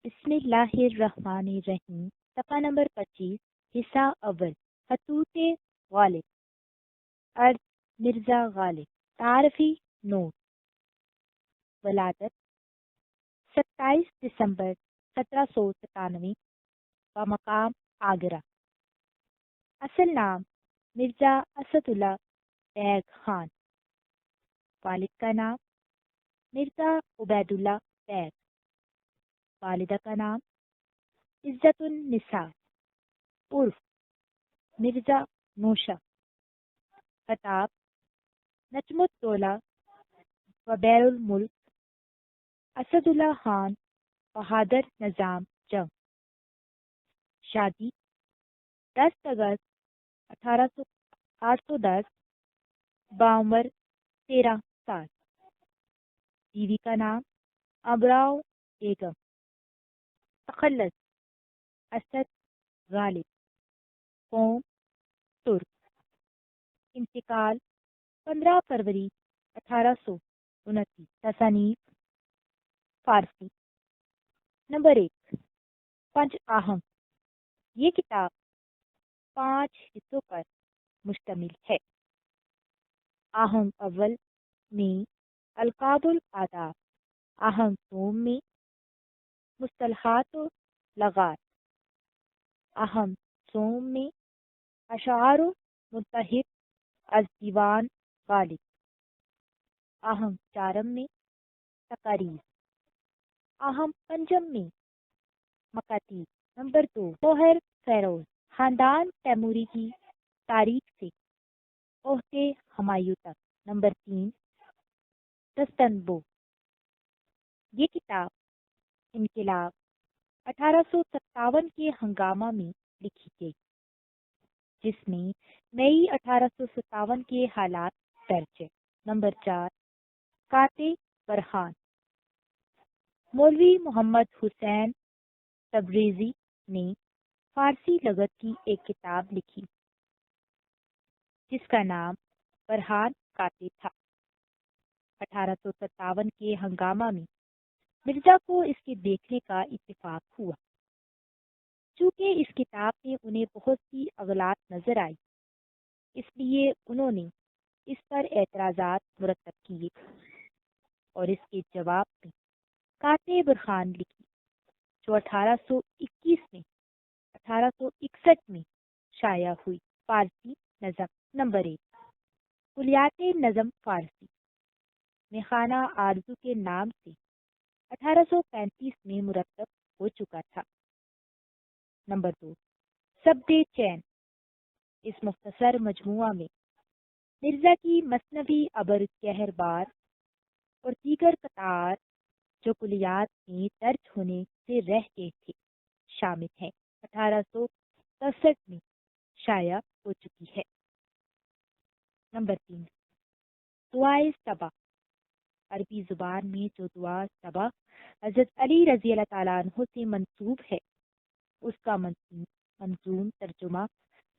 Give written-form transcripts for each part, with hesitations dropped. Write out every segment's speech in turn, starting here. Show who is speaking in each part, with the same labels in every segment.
Speaker 1: بسم اللہ الرحمن الرحیم، صفحہ نمبر 25، حصہ اول، خطوط غالب، ارض مرزا غالب، تعارفی نوٹ۔ ولادت 27 دسمبر 1797 و مقام آگرہ۔ اصل نام مرزا اسد اللہ بیگ خان، والد کا نام مرزا عبید اللہ بیگ، والدہ کا نام عزت النساء عرف مرزا نوشہ، خطاب نجم الدولہ و بیر الملک اسد اللہ خان بہادر نظام جنگ۔ شادی 10 اگست 810 بعمر 13 سال۔ بیوی کا نام ابراؤ بیگم، تخلص اسد غالب، قوم ترک، انتقال 15 فروری 1829، تصانیف فارسی۔ نمبر 1، پنج آہنگ۔ یہ کتاب 5 حصوں پر مشتمل ہے۔ آہنگ اول میں القاب الآداب، آہنگ دوم میں مصطلحات و لغات، آہنگ سوم میں اشعار و منتخب از دیوان غالب، آہنگ چارم میں تقاریر، آہنگ پنجم میں مکاتیب۔ نمبر 2، گوہر فیروز، خاندان تیموری کی تاریخ سے عہدے ہمایوں تک۔ نمبر 3، دستنبو، یہ کتاب انقلاب 1857 کے ہنگامہ میں لکھی گئی، جس میں مئی 1857 کے حالات درج ہے۔ نمبر 4، کاتے برہان، مولوی محمد حسین تبریزی نے فارسی لغت کی ایک کتاب لکھی جس کا نام برہان کاتے تھا۔ 1857 کے ہنگامہ میں مرزا کو اس کے دیکھنے کا اتفاق ہوا۔ چونکہ اس کتاب میں انہیں بہت سی اغلاط نظر آئی، اس لیے انہوں نے اس پر اعتراضات مرتب کیے اور اس کے جواب میں کاتے برہان لکھی، جو 1861 میں شائع ہوئی۔ فارسی نظم۔ نمبر 1، کلیات نظم فارسی، میخانہ آرزو کے نام سے 1835 میں مرتب ہو چکا تھا۔ نمبر 2، سبد چین، اس مختصر مجموعہ میں مرزا کی مثنوی ابر کہر بار اور دیگر قطعات جو کلیات میں درج ہونے سے رہ گئے تھے شامل ہیں، 1863 میں شائع ہو چکی ہے۔ نمبر 3، دعائے صبا، عربی زبان میں جو دعا صبا حضرت علی رضی اللہ تعالیٰ عنہ سے منسوب ہے، اس کا منظوم ترجمہ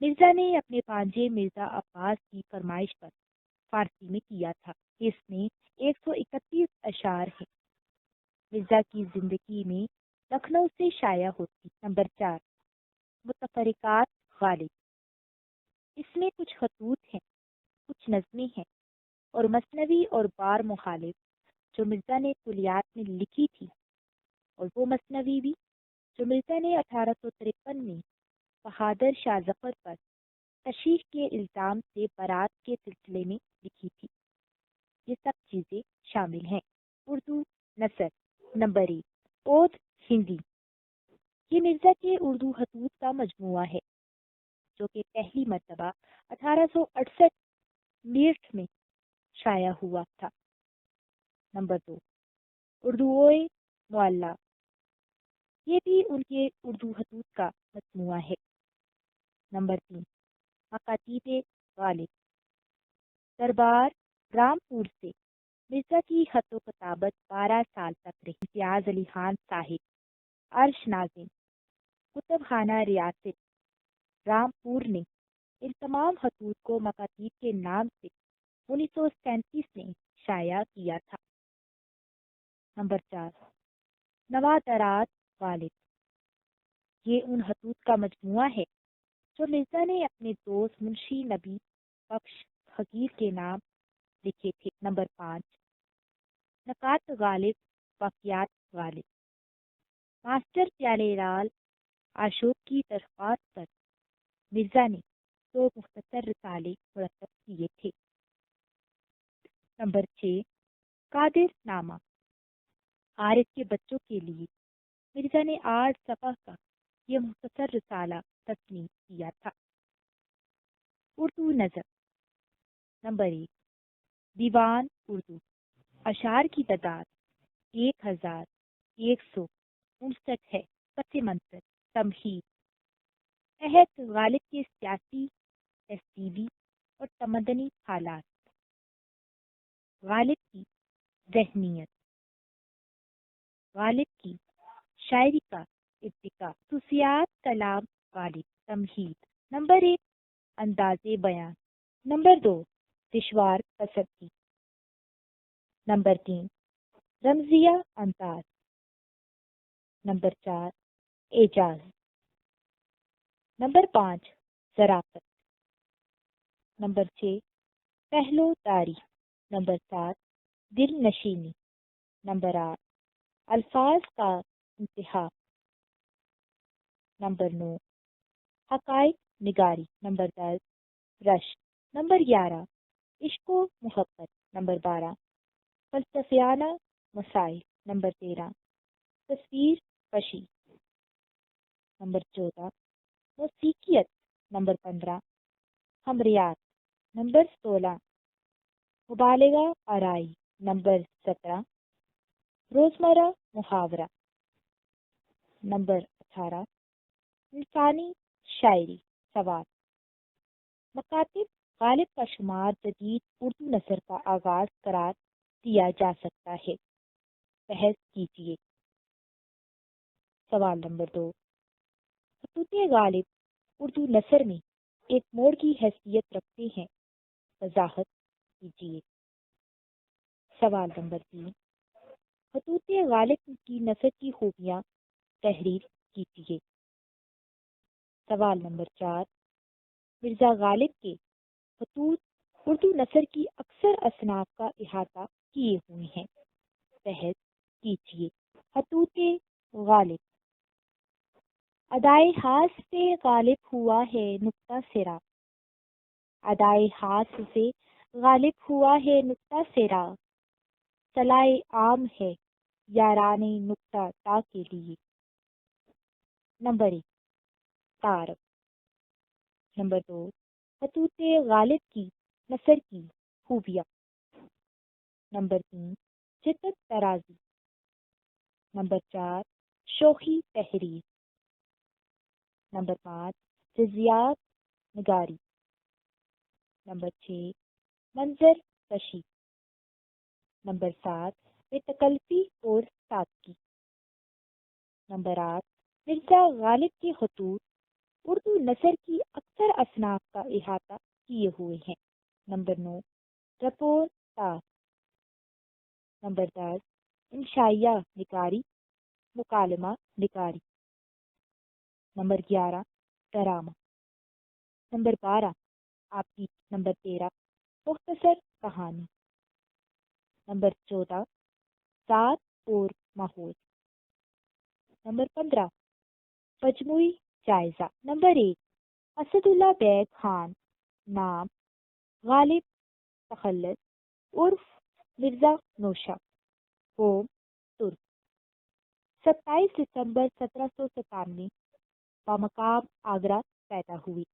Speaker 1: مرزا نے اپنے بھانجے مرزا عباس کی فرمائش پر فارسی میں کیا تھا۔ اس میں 131 اشعار ہیں۔ مرزا کی زندگی میں لکھنؤ سے شائع ہوتی۔ نمبر 4، متفرقات غالب، اس میں کچھ خطوط ہیں، کچھ نظمیں ہیں اور مثنوی اور بار مخالف جو مرزا نے کلیات میں لکھی تھی، اور وہ مثنوی بھی جو مرزا نے 1853 میں بہادر شاہ ظفر پر تشیح کے الزام سے برات کے سلسلے میں لکھی تھی۔ یہ سب چیزیں شامل ہیں۔ اردو نثر۔ نمبر 1، اودھ ہندی، یہ مرزا کے اردو خطوط کا مجموعہ ہے جو کہ پہلی مرتبہ 1868 میرٹھ میں شائع ہوا تھا۔ نمبر 2، اردوئے معلیٰ، یہ بھی ان کے اردو خطوط کا مجموعہ ہے۔ نمبر 3، مکاتیب غالب، دربار رامپور سے مرزا کی خط و کتابت 12 سال تک رہی۔ امتیاز علی خان صاحب، عرش ناظم، کتب خانہ ریاست رامپور نے ان تمام خطوط کو مکاتیب کے نام سے 1937 میں شائع کیا تھا۔ نمبر 4، نوادرات غالب۔ یہ ان خطوط کا مجموعہ ہے جو مرزا نے اپنے دوست منشی نبی بخش حقیر کے نام لکھے تھے۔ نمبر 5، نکات غالب، واقعات غالب۔ ماسٹر پیارے لال عاشور کی درخواست پر مرزا نے 2 مختصر رسالے مرتب کیے تھے۔ نمبر 6، قادر نامہ۔ عارف کے بچوں کے لیے مرزا نے 8 صفحہ کا یہ مختصر رسالہ تصنیف کیا تھا۔ اردو نظم۔ نمبر 1، دیوان اردو۔ اشعار کی تعداد 1159 ہے۔ پس منظر، تمہید۔ تحت غالب کے سیاسی، تہذیبی اور تمدنی حالات، غالب کی ذہنیت، غالب کی شاعری کا ارتقاء، خصوصیات کلام غالب، تمہید۔ نمبر 1، انداز بیان۔ نمبر 2، دشوار قصیدگی۔ نمبر 3، رمزیہ انداز۔ نمبر 4، اعجاز۔ نمبر 5، ظرافت۔ نمبر 6، پہلو داری۔ نمبر 7، دل نشینی۔ نمبر 8، الفاظ کا انتخاب۔ نمبر 9، حقائق نگاری۔ نمبر 10، رشک۔ نمبر 11، عشق و محبت۔ نمبر 12، فلسفیانہ مسائل۔ نمبر 13، تصویر کشی۔ نمبر 14، موسیقیت۔ نمبر 15، ہمریات۔ نمبر 16، مبالغہ آرائی۔ نمبر 17، روزمرہ محاورہ۔ نمبر 18، انسانی شاعری، سوال۔ مکاتب غالب کا شمار جدید اردو نثر کا آغاز قرار دیا جا سکتا ہے۔ بحث کیجیے۔ سوال نمبر 2، خطوط غالب اردو نثر میں ایک موڑ کی حیثیت رکھتے ہیں، وضاحت کیجیے۔ سوال نمبر 3، خطوط غالب کی نثر کی خوبیاں تحریر کیجیے۔ سوال نمبر 4، مرزا غالب کے خطوط اردو نثر کی اکثر اصناف کا احاطہ کیے ہوئے ہیں، بحث کیجیے۔ خطوط غالب، ادائے ہاتھ سے غالب ہوا ہے نقطہ سرا، ادائے ہاتھ سے غالب ہوا ہے نقطہ سرا، صلاح عام ہے یاران نقطہ تا کے لیے۔ نمبر 1، تعارف۔ نمبر 2، خطوط غالب کی نثر کی خوبیاں۔ نمبر 3، جدت ترازی۔ نمبر 4، شوخی تحریر۔ نمبر 5، جزیات نگاری۔ نمبر 6، منظر کشی۔ نمبر 7، بے تکلفی اور سادگی۔ نمبر 8، مرزا غالب کے خطوط اردو نثر کی اکثر اصناف کا احاطہ کیے ہوئے ہیں۔ نمبر 9، رپورٹاج۔ نمبر 10، انشائیہ نگاری، مکالمہ نگاری۔ Number 11، drama. نمبر 12، آپی۔ نمبر 13، مختصر کہانی۔ نمبر 14، ذات اور ماحول۔ نمبر 15، مجموعی جائزہ۔ نمبر 1، اسد اللہ بیگ خان، نام غالب تخلص عرف مرزا نوشہ، قوم ترک، 27 دسمبر 1797 بمقام آگرہ پیدا ہوئی۔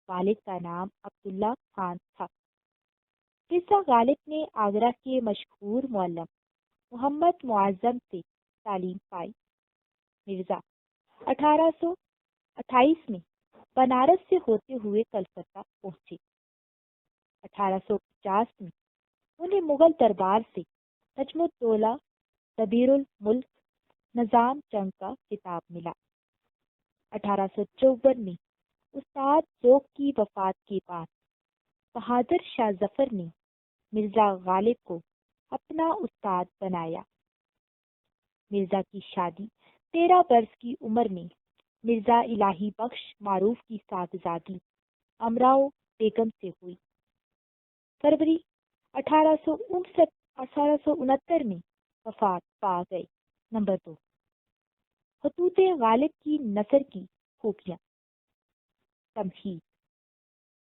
Speaker 1: والد کا نام عبداللہ خان تھا۔ مرزا غالب نے آگرہ کے مشہور معلم محمد معظم سے تعلیم پائی۔ مرزا 1828 میں بنارس سے ہوتے ہوئے کلکتہ پہنچے۔ 1850 میں انہیں مغل دربار سے نجم الدولہ دبیر الملک نظام جنگ کا خطاب ملا۔ 1854 میں استاد ذوق کی وفات کے بعد بہادر شاہ ظفر نے مرزا غالب کو اپنا استاد بنایا۔ مرزا کی شادی 13 برس کی عمر میں مرزا الہی بخش معروف کی صاحبزادی امراؤ بیگم سے ہوئی۔ فروری 1869 میں وفات پا گئے۔ نمبر 2، خطوط غالب کی نثر کی خوبیاں۔ تمہید: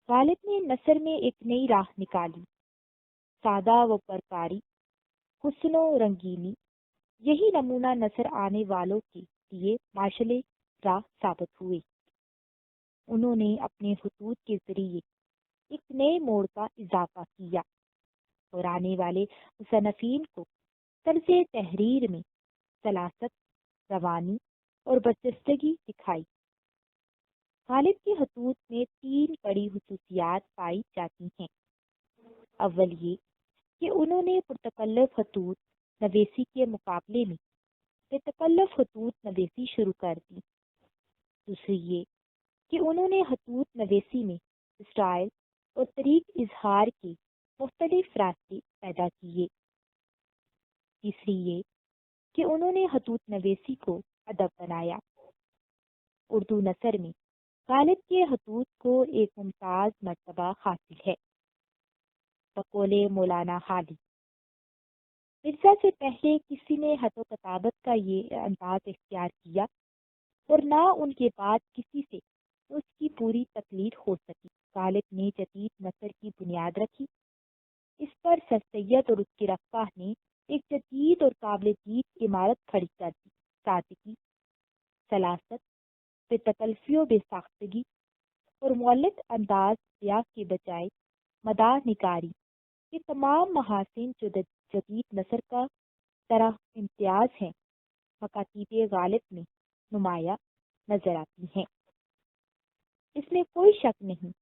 Speaker 1: غالب نے نثر میں ایک نئی راہ نکالی۔ سادہ و پرکاری، حسن و رنگینی، یہی نمونہ نثر آنے والوں کے لیے ماشعل راہ ثابت ہوئے۔ انہوں نے اپنے خطوط کے ذریعے ایک نئے موڑ کا اضافہ کیا اور آنے والے مصنفین کو طرز تحریر میں سلاست، روانی اور برجستگی دکھائی۔ غالب کے خطوط میں 3 بڑی خصوصیات پائی جاتی ہیں۔ اول یہ کہ انہوں نے پرتکلف خطوط نویسی کے مقابلے میں بے تکلف خطوط نویسی شروع کر دی۔ دوسری یہ کہ انہوں نے خطوط نویسی میں اسٹائل اور طریق اظہار کے مختلف راستے پیدا کیے۔ تیسری یہ کہ انہوں نے خطوط نویسی کو ادب بنایا۔ اردو نثر میں غالب کے خطوط کو ایک ممتاز مرتبہ حاصل ہے۔ بقول مولانا حالی، مرزا سے پہلے کسی نے خط و کتابت کا یہ انداز اختیار کیا اور نہ ان کے بعد کسی سے اس کی پوری تقلید ہو سکی۔ غالب نے جدید نثر کی بنیاد رکھی۔ اس پر سر سید اور اس کی رفقا نے ایک جدید اور قابل دید عمارت کھڑی کر دی۔ سادگی، سلاست، بے تکلفی و بے ساختگی اور مولد انداز بیاں کے بجائے مداح نگاری، یہ تمام محاسن جو جدید نثر کا طرح امتیاز ہیں، مکاتیب غالب میں نمایاں نظر آتی ہیں۔ اس میں کوئی شک نہیں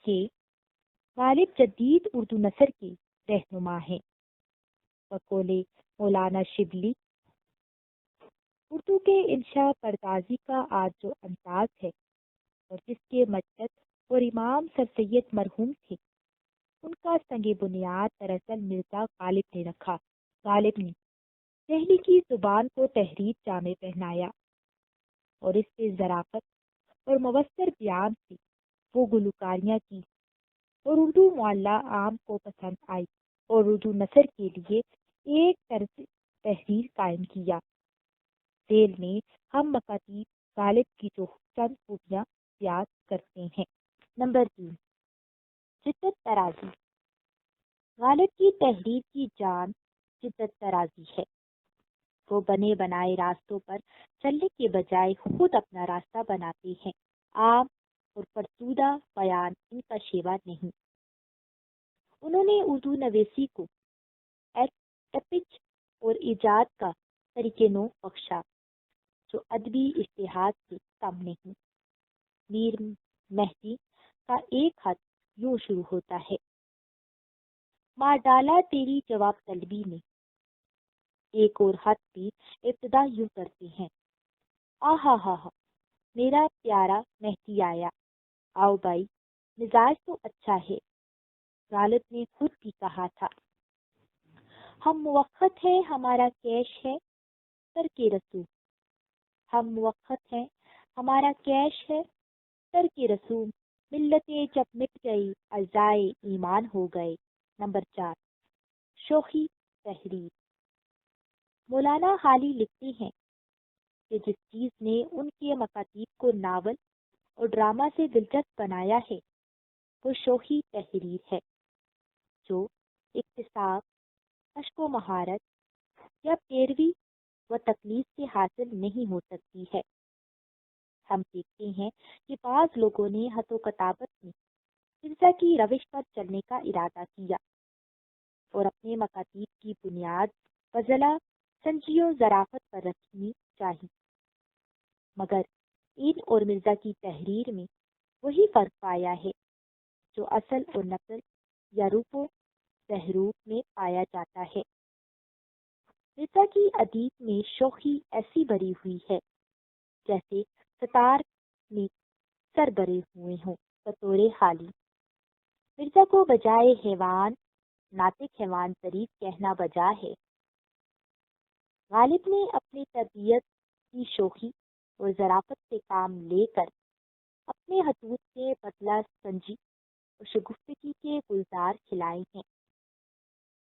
Speaker 1: کہ غالب جدید اردو نثر کے رہنما ہیں۔ بقول مولانا شبلی، اردو کے انشاء پردازی کا آج جو انداز ہے اور جس کے مجد اور امام سر سید مرحوم تھے، ان کا سنگ بنیاد دراصل مرزا غالب نے رکھا۔ غالب نے دہلی کی زبان کو تحریر جامع پہنایا اور اس سے ظرافت اور مؤثر بیان سے وہ گلوکاریاں کی اور اردو معلیٰ عام کو پسند آئی اور اردو نثر کے لیے ایک طرز تحریر قائم کیا۔ ذیل میں ہم مکاتیب غالب کی جو چند خوبیاں یاد کرتے ہیں۔ نمبر 3، جدت ترازی۔ غالب کی تحریر کی جان جدت ترازی ہے۔ وہ بنے بنائے راستوں پر چلنے کے بجائے خود اپنا راستہ بناتے ہیں۔ عام اور فرسودہ بیان ان کا شیوا نہیں۔ انہوں نے اردو نویسی کو ایپچ اور ایجاد کا طریقہ نو بخشا جو ادبی اشتہاد سے کم نہیں۔ میر مہدی کا ایک خط یوں شروع ہوتا ہے: مار ڈالا تیری جواب طلبی نے۔ ایک اور خط بھی ابتدا یوں کرتے ہیں: آہا ہا ہا، میرا پیارا مہدی آیا، آؤ بھائی، مزاج تو اچھا ہے۔ غالب نے خود بھی کہا تھا: ہم موقت ہیں، ہمارا کیش ہے سر کے رسوم۔ ہم موقت ہیں، ہمارا کیش ہے سر کے رسوم، ملتیں جب مٹ گئی اعضائے ایمان ہو گئے۔ نمبر 4، شوخی تحریر۔ مولانا حالی لکھتے ہیں کہ جس چیز نے ان کے مکاتیب کو ناول اور ڈرامہ سے دلچسپ بنایا ہے وہ شوخی تحریر ہے، جو اکتساب، مشق و مہارت یا پیروی و تقلید سے حاصل نہیں ہو سکتی ہے۔ ہم دیکھتے ہیں کہ بعض لوگوں نے خط و کتابت میں مرزا کی روش پر چلنے کا ارادہ کیا اور اپنے مکاتیب کی بنیاد فضلہ، سنجی و ظرافت پر رکھنی چاہی، مگر ان اور مرزا کی تحریر میں وہی فرق پایا ہے جو اصل و نقل یا روپ و بحروپ میں پایا جاتا ہے۔ مرزا کی ادیب میں شوخی ایسی بری ہوئی ہے جیسے ستار میں سر بھرے ہوئے ہوں۔ بطور حالی، مرزا کو بجائے حیوان ناطق حیوان ظریف کہنا بجا ہے۔ غالب نے اپنی تربیت کی شوخی اور ظرافت سے کام لے کر اپنے خطوط سے مطلع سنجی اور شگفتگی کے گلزار کھلائے ہیں۔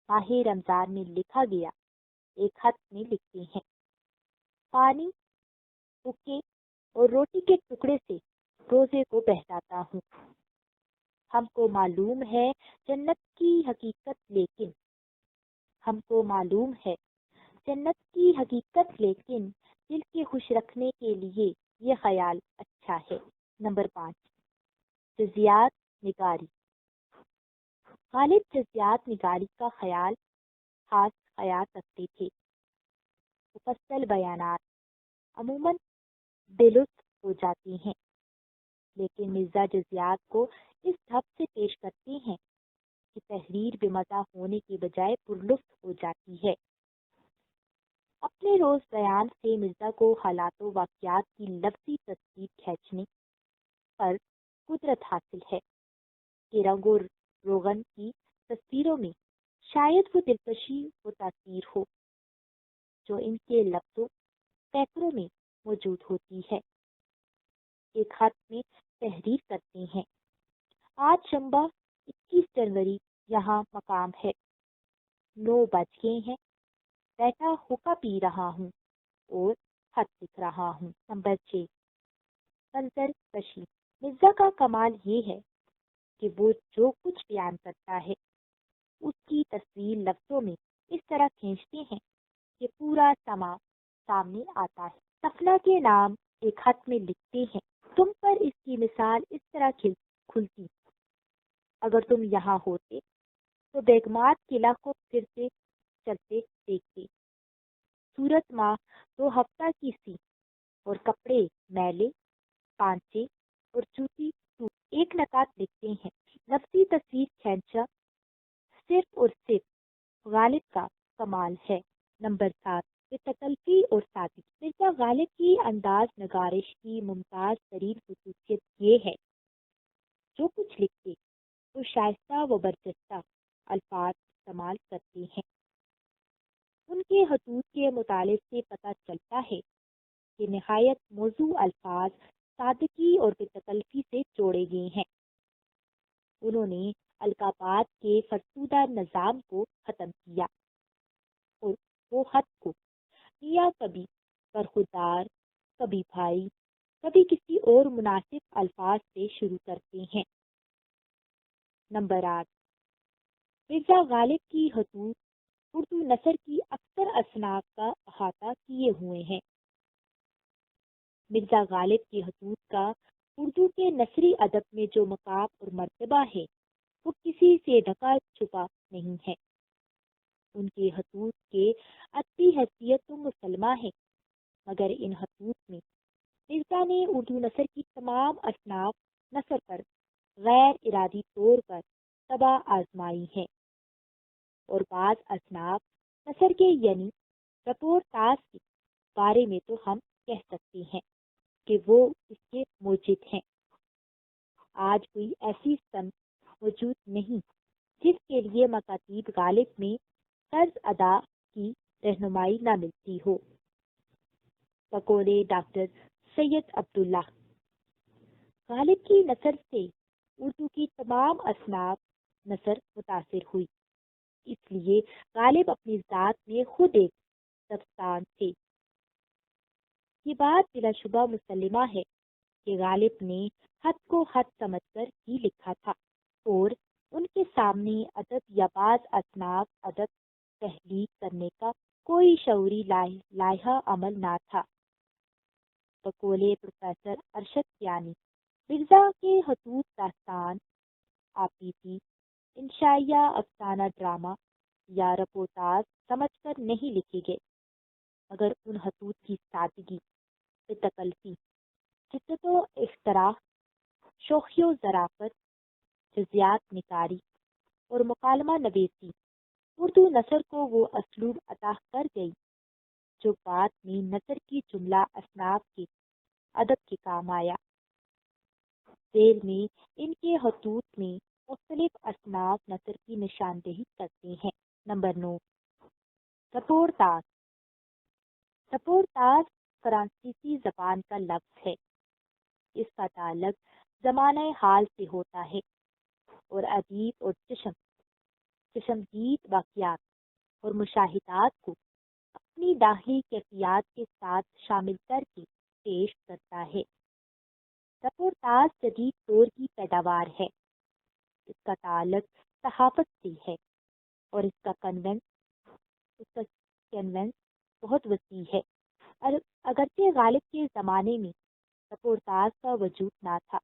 Speaker 1: ماہ رمضان میں لکھا گیا ایک خط میں لکھتے ہیں، پانی، حقے اور روٹی کے ٹکڑے سے روزے کو بہلاتا ہوں۔ ہم کو معلوم ہے جنت کی حقیقت لیکن دل کے خوش رکھنے کے لیے یہ خیال اچھا ہے۔ نمبر 5، جزیات نگاری۔ غالب جزیات نگاری کا خاص خیال رکھتے تھے۔ مفصل بیانات عموماً بے لطف ہو جاتے ہیں، لیکن مرزا جزیات کو اس ڈھب سے پیش کرتے ہیں کہ تحریر بے مزہ ہونے کے بجائے پرلطف ہو جاتی ہے۔ اپنے روز بیان سے مرزا کو حالات و واقعات کی لفظی تصویر کھینچنے پر قدرت حاصل ہے کہ رنگ و روغن کی تصویروں میں شاید وہ دلکشی و تاثیر ہو جو ان کے لفظوں پیکروں میں موجود ہوتی ہے۔ ایک خط میں تحریر کرتے ہیں، آج شنبہ 21 جنوری یہاں مقام ہے، 9 بج گئے ہیں، بیٹھا حقہ پی رہا ہوں اور خط لکھ رہا ہوں۔ نمبر 6، منظر کشی۔ مرزا کا کمال یہ ہے کہ وہ جو کچھ بیان کرتا ہے اس کی تصویر لفظوں میں اس طرح کھینچتے ہیں کہ پورا سما سامنے آتا ہے۔ سفنا کے نام ایک خط میں لکھتے ہیں، تم پر اس کی مثال اس طرح کھلتی، اگر تم یہاں ہوتے تو بیگمات قلعہ کو پھر سے چلتے دیکھتے۔ صورت ماہ 2 ہفتہ کی سی اور کپڑے میلے، پانچے اور جوتی ٹوٹ۔ ایک نکات لکھتے ہیں، لفظی تصویر کھینچا صرف اور صرف غالب کا کمال ہے۔ نمبر 7، بے تکلفی اور سادگی۔ مرزا غالب کی انداز نگارش کی ممتاز ترین خصوصیت یہ ہے، جو کچھ لکھتے تو شائستہ و برجستہ الفاظ استعمال کرتے ہیں۔ ان کے خطوط کے مطالعے سے پتہ چلتا ہے کہ نہایت موزوں الفاظ سادگی اور بے تکلفی سے جوڑے گئے ہیں۔ انہوں نے القابات کے فرسودہ نظام کو ختم کیا اور وہ خط کو میاں کبھی برخودار، کبھی بھائی، کبھی کسی اور مناسب الفاظ سے شروع کرتے ہیں۔ نمبر 8، مرزا غالب کی خطوط اردو نثر کی اکثر اصناف کا احاطہ کیے ہوئے ہیں۔ مرزا غالب کی خطوط کا اردو کے نثری ادب میں جو مقام اور مرتبہ ہے وہ کسی سے ڈھکا چھپا نہیں ہے۔ ان کے خطوط کے ادبی حیثیت تو مسلمہ ہے، مگر ان خطوط میں مرزا نے اردو نثر کی تمام اصناف نثر پر غیر ارادی طور پر طبع آزمائی ہے، اور بعض اصناف نثر کے یعنی رپورٹاج کے بارے میں تو ہم کہہ سکتے ہیں کہ وہ اس کے موجد ہیں۔ آج کوئی ایسی صنف موجود نہیں جس کے لیے مکاتیب غالب میں طرز ادا کی رہنمائی نہ ملتی ہو۔ بقول ڈاکٹر سید عبداللہ، غالب کی نثر سے اردو کی تمام اصناف نثر متاثر ہوئی، اس لیے غالب اپنی ذات میں خود ایک داستان تھے۔ یہ بات بلا شبہ مسلمہ ہے کہ غالب نے خط کو خط سمجھ کر ہی لکھا تھا اور ان کے سامنے ادب یا بعض اصناف ادب تحلیل کرنے کا کوئی شعوری لائحہ عمل نہ تھا۔ بقول پروفیسر ارشد کیانی، مرزا کے خطوط داستان، آپیتی، انشائیہ، افسانہ ڈرامہ یا رپورٹاج سمجھ کر نہیں لکھے گئے، مگر ان خطوط کی سادگی، بے تکلفی، جدت و اختراع، شوخی و ظرافت، جزیات نگاری اور مکالمہ نویسی اردو نثر کو وہ اسلوب عطا کر گئی جو بعد میں نثر کی جملہ اصناف کے ادب کے کام آیا۔ ذیل میں ان کے خطوط میں مختلف اصناف نثر کی نشاندہی کرتے ہیں۔ نمبر 9، رپورٹاج۔ رپورٹاج فرانسیسی زبان کا لفظ ہے۔ اس کا تعلق زمانہ حال سے ہوتا ہے اور ادیب اور چشمدید واقعات اور مشاہدات کو اپنی داخلی کیفیات کے ساتھ شامل کر کے پیش کرتا ہے۔ رپورتاج جدید دور کی پیداوار ہے۔ اس کا تعلق صحافت سے ہے اور اس کا کینونس بہت وسیع ہے۔ اگرچہ غالب کے زمانے میں رپورتاج کا وجود نہ تھا،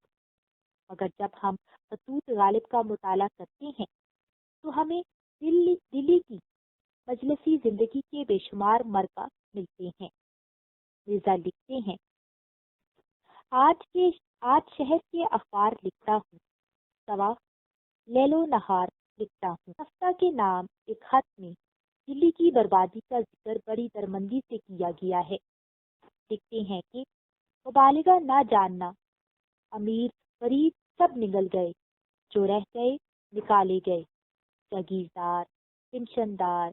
Speaker 1: مگر جب ہم خطوط غالب کا مطالعہ کرتے ہیں تو ہمیں دلی کی مجلسی زندگی کے بے شمار مرکہ ملتے ہیں۔ مرزا لکھتے ہیں، آج شہر کے اخبار لکھتا ہوں، سوا لیل و نہار لکھتا ہوں۔ ہفتہ کے نام ایک خط میں دلی کی بربادی کا ذکر بڑی درمندی سے کیا گیا ہے۔ لکھتے ہیں کہ مبالغہ نہ جاننا، امیر غریب سب نگل گئے، جو رہ گئے نکالے گئے، جاگیردار پنشندار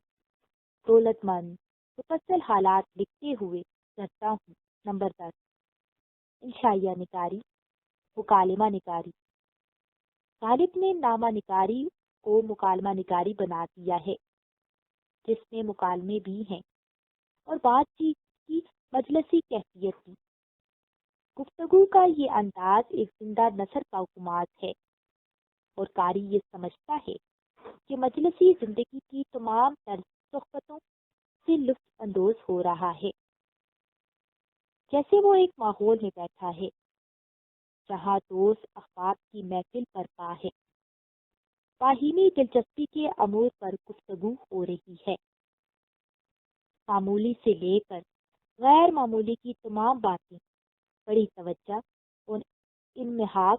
Speaker 1: دولت مند۔ مفصل حالات لکھتے ہوئے کرتا ہوں۔ نمبر 10، انشائیہ نگاری، مکالمہ نگاری۔ غالب نے نامہ نگاری کو مکالمہ نگاری بنا دیا ہے، جس میں مکالمے بھی ہیں اور بات چیت کی مجلسی کیفیت بھی۔ گفتگو کا یہ انداز ایک زندہ نثر کا حکمات ہے اور قاری یہ سمجھتا ہے کہ مجلسی زندگی کی تمام طرز صحبتوں سے لطف اندوز ہو رہا ہے، جیسے وہ ایک ماحول میں بیٹھا ہے جہاں دوست احباب کی محفل برپا ہے، باہمی دلچسپی کے امور پر گفتگو ہو رہی ہے۔ معمولی سے لے کر غیر معمولی کی تمام باتیں بڑی توجہ اور انمہاک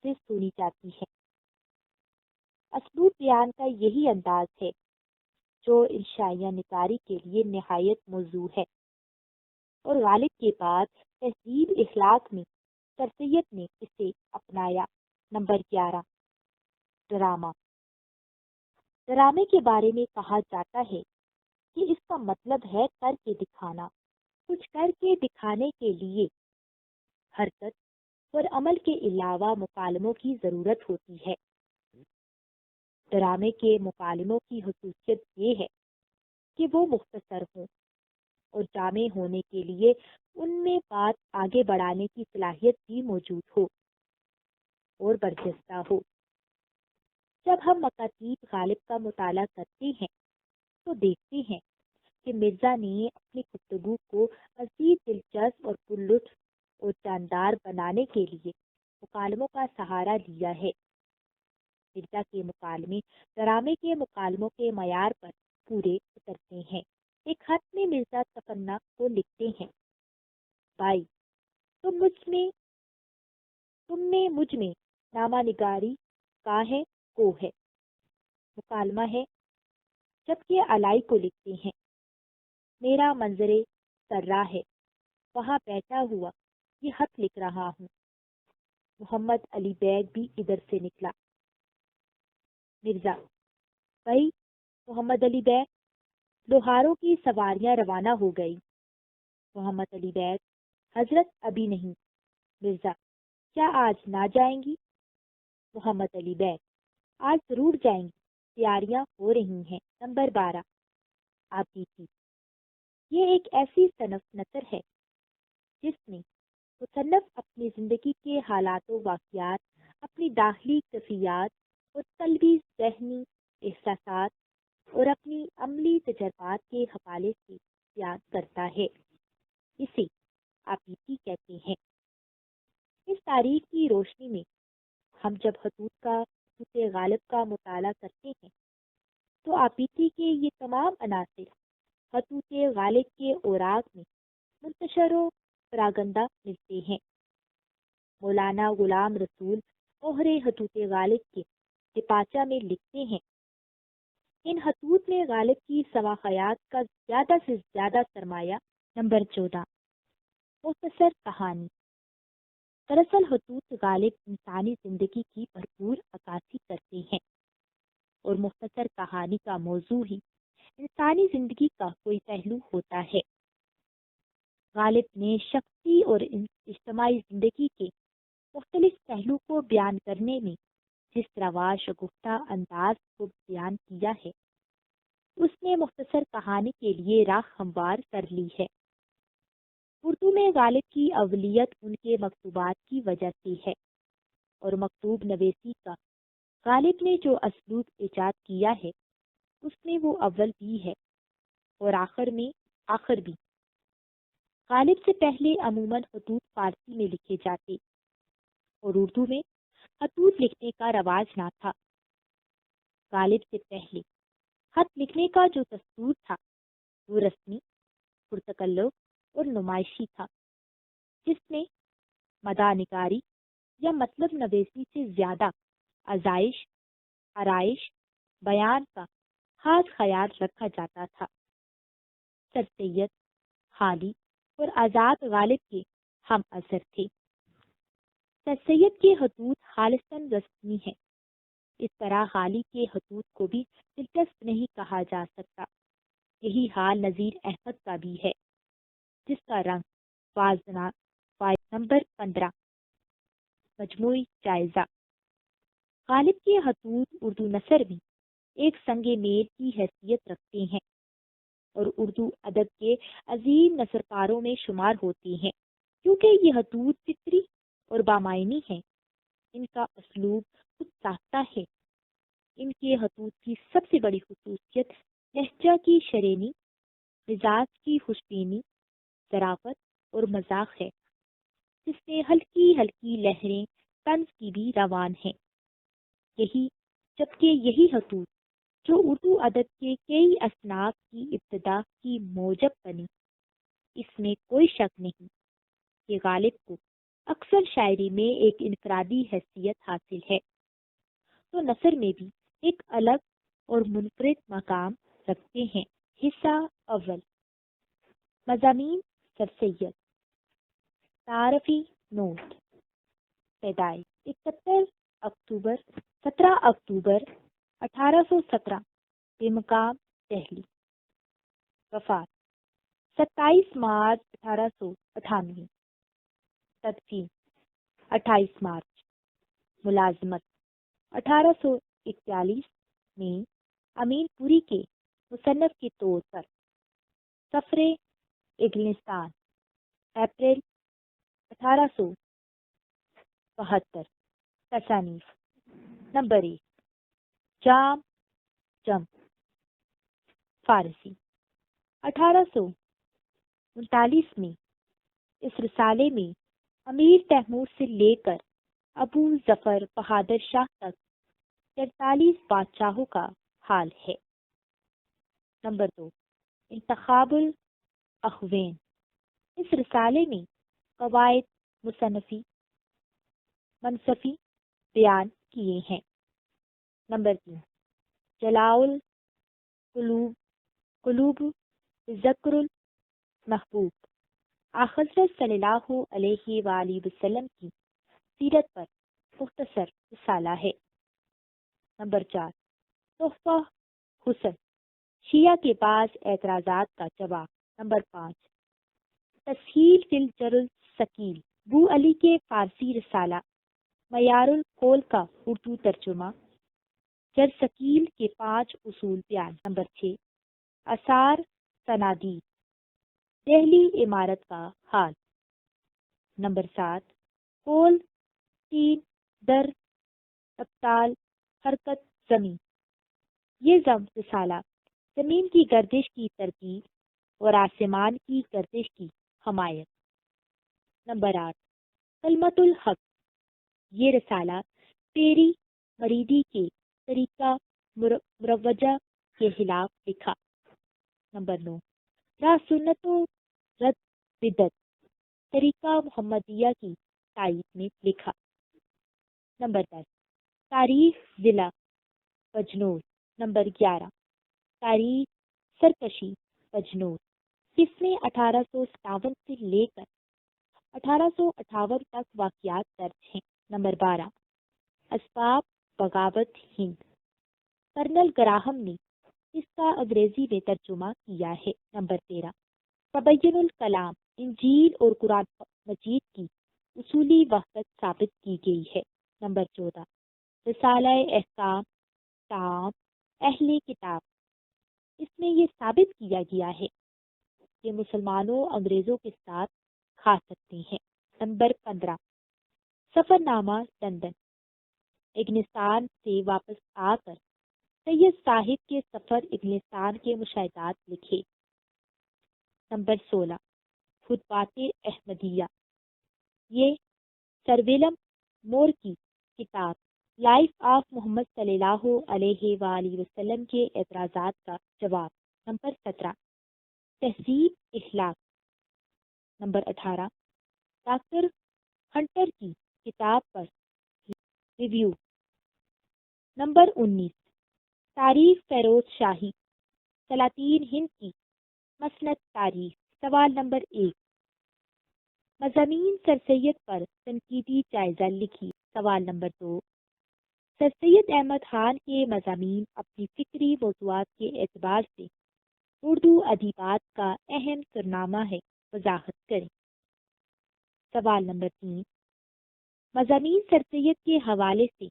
Speaker 1: سے سنی جاتی ہیں۔ اسلوب بیان کا یہی انداز ہے جو انشائیہ نگاری کے لیے نہایت موزوں ہے، اور غالب کے بعد تہذیب اخلاق میں سر سید نے اسے اپنایا۔ Number 11، drama. ڈرامے کے بارے میں کہا جاتا ہے کہ اس کا مطلب ہے کر کے دکھانا۔ کچھ کر کے دکھانے کے لیے حرکت اور عمل کے علاوہ مکالموں کی ضرورت ہوتی ہے۔ ڈرامے کے مکالموں کی خصوصیت یہ ہے کہ وہ مختصر ہوں اور جامع ہونے کے لیے ان میں بات آگے بڑھانے کی صلاحیت بھی موجود ہو اور برجستہ ہو۔ جب ہم مکاتیب غالب کا مطالعہ کرتے ہیں تو دیکھتے ہیں کہ مرزا نے اپنی گفتگو کو مزید دلچسپ اور پرلطف اور جاندار بنانے کے لیے مکالموں کا سہارا لیا ہے۔ مرزا کے مکالمے ڈرامے کے مکالموں کے معیار پر پورے اترتے ہیں۔ ایک خط میں مرزا تفنہ کو لکھتے ہیں، بھائی تم نے مجھ میں نامہ نگاری کا ہے کو ہے، مکالمہ ہے، جبکہ علائی کو لکھتے ہیں، میرا منظر سرا ہے، وہاں بیٹھا ہوا یہ خط لکھ رہا ہوں۔ محمد علی بیگ بھی ادھر سے نکلا۔ مرزا، بھائی محمد علی بیگ، لوہاروں کی سواریاں روانہ ہو گئی۔ محمد علی بیگ، حضرت ابھی نہیں۔ مرزا، کیا آج نہ جائیں گی؟ محمد علی بیگ، آج ضرور جائیں گی، تیاریاں ہو رہی ہیں۔ نمبر 12، آبیتی۔ یہ ایک ایسی صنف نثر ہے جس میں مصنف اپنی زندگی کے حالات و واقعات، اپنی داخلی کیفیات اور قلبی ذہنی احساسات اور اپنی عملی تجربات کے حوالے سے بیان کرتا ہے۔ اسے آبیتی کہتے ہیں۔ اس تاریخ کی روشنی میں ہم جب خطوط غالب کا مطالعہ کرتے ہیں تو آبیتی کے یہ تمام عناصر خطوط غالب کے اوراق میں منتشر و پراگندہ ملتے ہیں۔ مولانا غلام رسول موہر خطوط غالب کے دپاچہ میں لکھتے ہیں، ان خطوط میں غالب کی سواخیات کا زیادہ سے زیادہ سرمایہ۔ نمبر 14، مختصر کہانی۔ دراصل خطوط غالب انسانی زندگی کی بھرپور عکاسی کرتے ہیں اور مختصر کہانی کا موضوع ہی انسانی زندگی کا کوئی پہلو ہوتا ہے۔ غالب نے شخصی اور اجتماعی زندگی کے مختلف پہلو کو بیان کرنے میں جس رواج گفتہ انداز کو بیان کیا ہے، اس نے مختصر کہانی کے لیے راہ ہموار کر لی ہے۔ اردو میں غالب کی اولیت ان کے مکتوبات کی وجہ سے ہے، اور مکتوب نویسی کا غالب نے جو اسلوب ایجاد کیا ہے اس میں وہ اول بھی ہے اور آخر بھی۔ غالب سے پہلے عموماً خطوط فارسی میں لکھے جاتے اور اردو میں خطوط لکھنے کا رواج نہ تھا۔ غالب سے پہلے خط لکھنے کا جو دستور تھا وہ رسمی، پرتکلف اور نمائشی تھا، جس میں مدانگاری یا مطلب نویسی سے زیادہ آزائش، آرائش، بیان کا خاص خیال رکھا جاتا تھا۔ سر سید حالی اور آزاد غالب کے ہم اثر تھے۔ سر سید کے خطوط خالصاً رسمی ہیں، اس طرح حالی کے خطوط کو بھی دلچسپ نہیں کہا جا سکتا۔ یہی حال نذیر احمد کا بھی ہے، جس کا رنگ وازنہ نمبر 15 مجموعی جائزہ۔ غالب کے خطوط اردو نثر میں ایک سنگ میل کی حیثیت رکھتے ہیں اور اردو ادب کے عظیم نثرکاروں میں شمار ہوتے ہیں، کیونکہ یہ خطوط فطری اور بامعنی ہیں۔ ان کا اسلوب خود ساختہ ہے۔ ان کے خطوط کی سب سے بڑی خصوصیت لہجہ کی شرینی، مزاج کی خوشبینی، ظرافت اور مذاق ہے، جس میں ہلکی ہلکی لہریں طنز کی بھی روان ہیں۔ جبکہ یہی خطوط جو اردو ادب کے کئی اصناف کی ابتدا کی موجب بنی، اس میں کوئی شک نہیں کہ غالب کو اکثر شاعری میں ایک انفرادی حیثیت حاصل ہے، تو نثر میں بھی ایک الگ اور منفرد مقام رکھتے ہیں۔ حصہ اول، مضامین سر سید۔ تعارفی نوٹ۔ پیدائش 17 اکتوبر 1817 بمقام دہلی۔ وفات 27 مارچ 1898۔ تدفین 28 مارچ۔ ملازمت 1841 میں امین پوری کے مصنف کے طور پر سفر انگلستان، اپریل 1872۔ تصانیف: نمبر 1، جم فارسی 1839 میں۔ اس رسالے میں امیر تیمور سے لے کر ابو ظفر بہادر شاہ تک 43 بادشاہوں کا حال ہے۔ نمبر 2، انتخاب الاخوین۔ اس رسالے میں قواعد منصفی بیان کیے ہیں۔ نمبر 3، جلاء القلوب ذکر المحبوب۔ حضرت صلی اللہ علیہ وآلہ وسلم کی سیرت پر مختصر رسالہ ہے۔ نمبر 4، تحفہ حسن، شیعہ کے بعض اعتراضات کا جواب۔ نمبر 5، تسہیل فی الجر الثقیل، بو علی کے فارسی رسالہ معیار القول کا اردو ترجمہ، جر ثقیل کے 5 اصول بیان۔ نمبر 6، آثار صنادید، دہلی عمارت کا حال۔ نمبر 7، قول 3 در ابطال حرکت زمین، یہ رسالہ زمین کی گردش کی ترتیب اور آسمان کی گردش کی حمایت۔ نمبر 8، کلمت الحق، یہ رسالہ پیری مریدی کے طریقہ مروجہ کے خلاف لکھا۔ نمبر 9، راہ سنت و رد بدعت، طریقہ محمدیہ کی تائید میں لکھا۔ نمبر 10، تاریخ ضلع بجنور۔ نمبر 11، تاریخ سرکشی بجنور، جس میں 1857 سے لے کر 1858 تک واقعات درج ہیں۔ نمبر 12، اسباب بغاوت ہند، کرنل گراہم نے اس کا انگریزی میں ترجمہ کیا ہے۔ نمبر 13، تبین الکلام، انجیل اور قرآن مجید کی اصولی وحدت ثابت کی گئی ہے۔ نمبر 14 رسالہ احکام تام اہل کتاب، اس میں یہ ثابت کیا گیا ہے کہ مسلمانوں انگریزوں کے ساتھ کھا سکتے ہیں۔ نمبر 15 سفر نامہ لندن، انگلستان سے واپس آ کر سید صاحب کے سفر انگلستان کے مشاہدات لکھے۔ نمبر 16 خطبات احمدیہ، یہ سر ولیم مور کی کتاب لائف آف محمد صلی اللہ علیہ وآلہ وسلم کے اعتراضات کا جواب۔ نمبر 17 تہذیب اخلاق۔ نمبر 18 ڈاکٹر ہنٹر کی کتاب پر ریویو۔ نمبر 19 تاریخ فیروز شاہی، سلاطین ہند کی مسند تاریخ۔ سوال نمبر 1 مضامین سر سید پر تنقیدی جائزہ لکھی۔ سوال نمبر 2 سر سید احمد خان کے مضامین اپنی فکری موضوعات کے اعتبار سے اردو ادیبات کا اہم سرنامہ ہے، وضاحت کریں۔ سوال نمبر 3 مضامین سر سید کے حوالے سے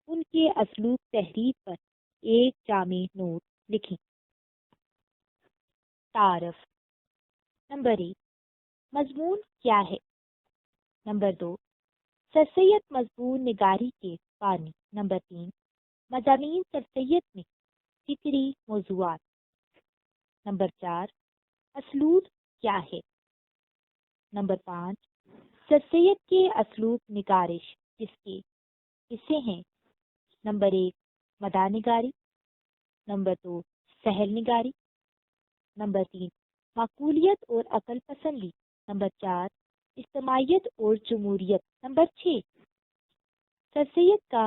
Speaker 1: ان کے اسلوب تحریر پر ایک جامع نوٹ لکھیں۔ تعارف۔ نمبر 1 مضمون کیا ہے؟ نمبر 2 سر سید مضمون نگاری کے بانی۔ نمبر 3 مضامین سر سید میں فکری موضوعات۔ نمبر 4 اسلوب کیا ہے؟ نمبر 5 سر سید کے اسلوب نگارش کس کے حصے ہیں؟ نمبر 1 مداح نگاری، نمبر 2 سہل نگاری، نمبر 3 معقولیت اور عقل پسندی، نمبر 4 اجتماعیت اور جمہوریت، نمبر 6 سر سید کا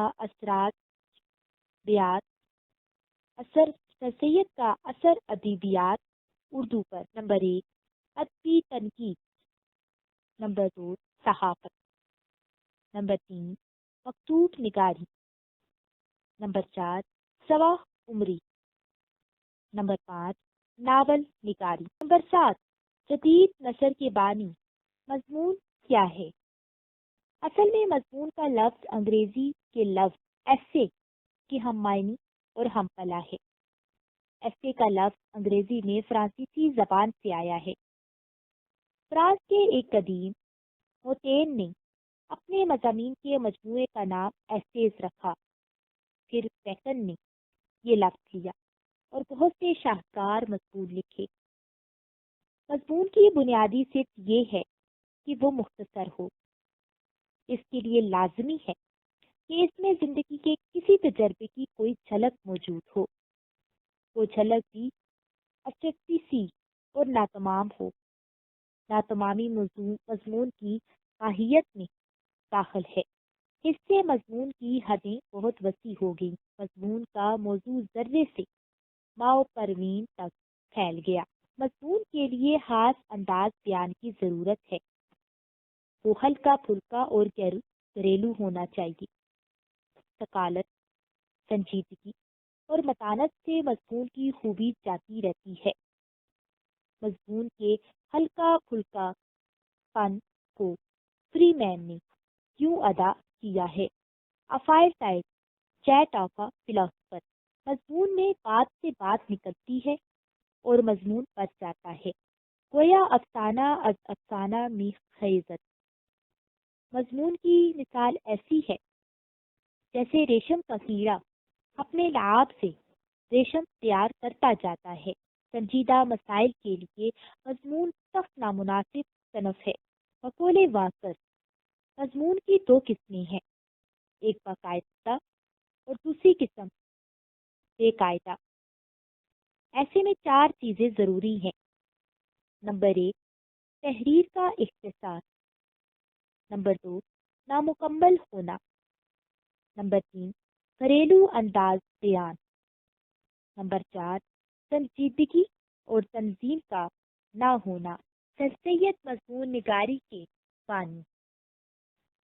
Speaker 1: سر سید کا اثر ادبیات اردو پر، نمبر 1 ادبی تنقید، نمبر 2 صحافت، نمبر 3 مکتوب نگاری، نمبر 4 سوانح عمری، نمبر 5 ناول نگاری، نمبر 7 جدید نثر کے بانی۔ مضمون کیا ہے؟ اصل میں مضمون کا لفظ انگریزی کے لفظ ایسے کی ہم معنی اور ہم پلا ہے۔ ایسے کا لفظ انگریزی میں فرانسیسی زبان سے آیا ہے۔ فرانس کے ایک قدیم موتین نے اپنے مضامین کے مجموعے کا نام ایسیز رکھا، پھر بیکن نے یہ لفظ لیا اور بہت سے شاہکار مضمون لکھے۔ مضمون کی بنیادی صرف یہ ہے کہ وہ مختصر ہو۔ اس کے لیے لازمی ہے کہ اس میں زندگی کے کسی تجربے کی کوئی جھلک موجود ہو، وہ جھلک بھی افیکٹی سی اور ناتمام ہو۔ ناتمامی مضمون کی ماہیت میں داخل ہے۔ اس سے مضمون کی حدیں بہت وسیع ہو گئی۔ مضمون کا موضوع ذرے سے ماء و پروین تک پھیل گیا۔ مضمون کے لیے خاص انداز بیان کی ضرورت ہے۔ وہ ہلکا پھلکا اور گھریلو ہونا چاہیے۔ ثقالت، سنجیدگی اور متانت سے مضمون کی خوبی جاتی رہتی ہے۔ مضمون کے ہلکا پھلکا پن کو فری مین نے یوں ادا کیا ہے: A fireside chat of a philosopher۔ مضمون میں بات سے بات نکلتی ہے اور مضمون بچ جاتا ہے، گویا افسانہ از افسانہ میں خیزت۔ مضمون کی مثال ایسی ہے جیسے ریشم کا کیڑا اپنے لعاب سے ریشم تیار کرتا جاتا ہے۔ سنجیدہ مسائل کے لیے مضمون سخت نامناسب صنف ہے۔ مقولے واکر۔ مضمون کی دو قسمیں ہیں، ایک باقاعدہ اور دوسری قسم بے قاعدہ۔ ایسے میں 4 چیزیں ضروری ہیں۔ نمبر 1 تحریر کا اختصار، نمبر 2 نامکمل ہونا، نمبر 3 گھریلو انداز بیان، نمبر 4 سنجیدگی اور تنظیم کا نہ ہونا۔ سر سید مضمون نگاری کے بانی۔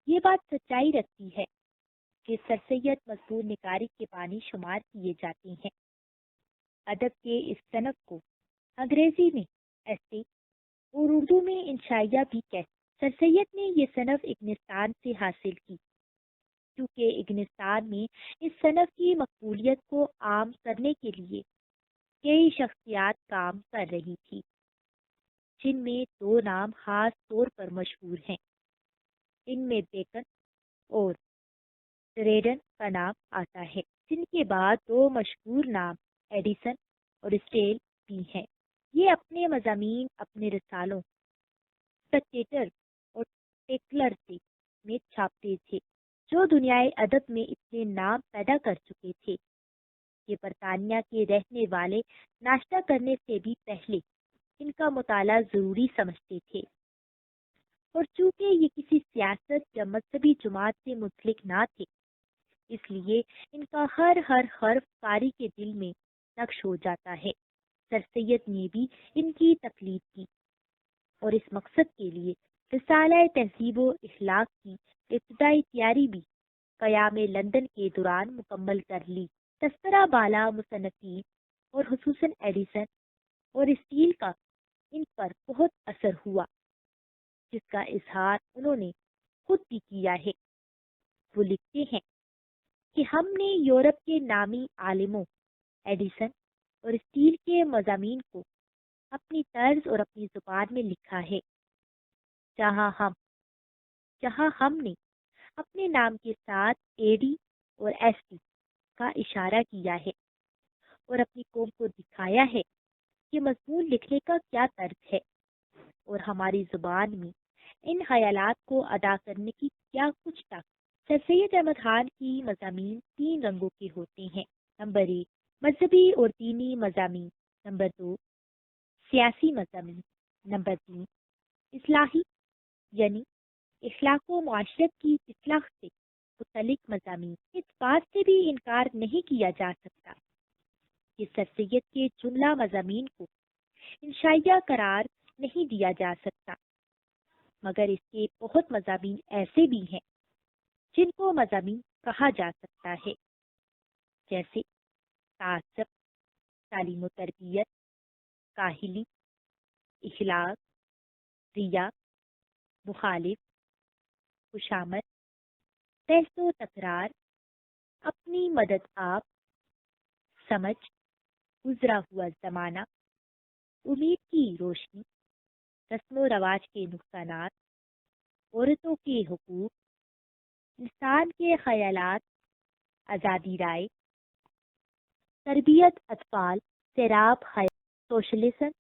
Speaker 1: یہ بات سچائی رکھتی ہے کہ سر سید مضمون نگاری کے بانی شمار کیے جاتے ہیں۔ ادب کے اس صنف کو انگریزی میں ایسے اور اردو میں انشائیہ بھی کہتے ہیں۔ سر سید نے یہ صنف افغانستان سے حاصل کی، کیونکہ افغانستان میں اس صنف کی مقبولیت کو عام کرنے کے لیے کئی شخصیات کام کر رہی تھی، جن میں دو نام خاص طور پر مشہور ہیں۔ ان میں بیکن اور ڈریڈن کا نام آتا ہے، جن کے بعد دو مشہور نام ایڈیسن اور اسٹیل بھی ہیں۔ یہ اپنے مضامین اپنے رسالوں سپیکٹیٹر اور ٹیکلر میں چھاپتے تھے، جو دنیائے ادب میں اتنے نام پیدا کر چکے تھے کہ برطانیہ کے رہنے والے ناشتہ کرنے سے بھی پہلے ان کا مطالعہ ضروری سمجھتے تھے۔ اور چونکہ یہ کسی سیاست یا مذہبی جماعت سے منسلک نہ تھے، اس لیے ان کا ہر حرف قاری کے دل میں نقش ہو جاتا ہے۔ سر سید نے بھی ان کی تقلید کی اور اس مقصد کے لیے رسالہ تہذیب و اخلاق کی ابتدائی تیاری بھی قیام لندن کے دوران مکمل کر لی۔ تذکرہ بالا مصنفین اور خصوصاً ایڈیسن اور اسٹیل کا ان پر بہت اثر ہوا، جس کا اظہار انہوں نے خود بھی کیا ہے۔ وہ لکھتے ہیں کہ ہم نے یورپ کے نامی عالموں ایڈیسن اور اسٹیل کے مضامین کو اپنی طرز اور اپنی زبان میں لکھا ہے، جہاں ہم نے اپنے نام کے ساتھ اے ڈی اور ایس ٹی کا اشارہ کیا ہے اور اپنی قوم کو دکھایا ہے کہ مضمون لکھنے کا کیا طرز ہے اور ہماری زبان میں ان خیالات کو ادا کرنے کی کیا کچھ طاقت۔ سر سید احمد خان کی مضامین 3 رنگوں کے ہوتے ہیں۔ نمبر 1 مذہبی اور دینی مضامین، نمبر 2 سیاسی مضامین، نمبر 3 اصلاحی یعنی اخلاق و معاشرت کی اصلاح سے متعلق مضامین۔ اس بات سے بھی انکار نہیں کیا جا سکتا کہ سر سید کے جملہ مضامین کو انشائیہ قرار نہیں دیا جا سکتا، مگر اس کے بہت مضامین ایسے بھی ہیں جن کو مضامین کہا جا سکتا ہے، جیسے تعصب، تعلیم و تربیت، کاہلی، اخلاق، ریا، مخالف، خوشامد، بحث و تکرار، اپنی مدد آپ، سمجھ، گزرا ہوا زمانہ، امید کی روشنی، رسم و رواج کے نقصانات، عورتوں کے حقوق، انسان کے خیالات، آزادی رائے، تربیت اطفال، سیراب حیات، سوشلزم،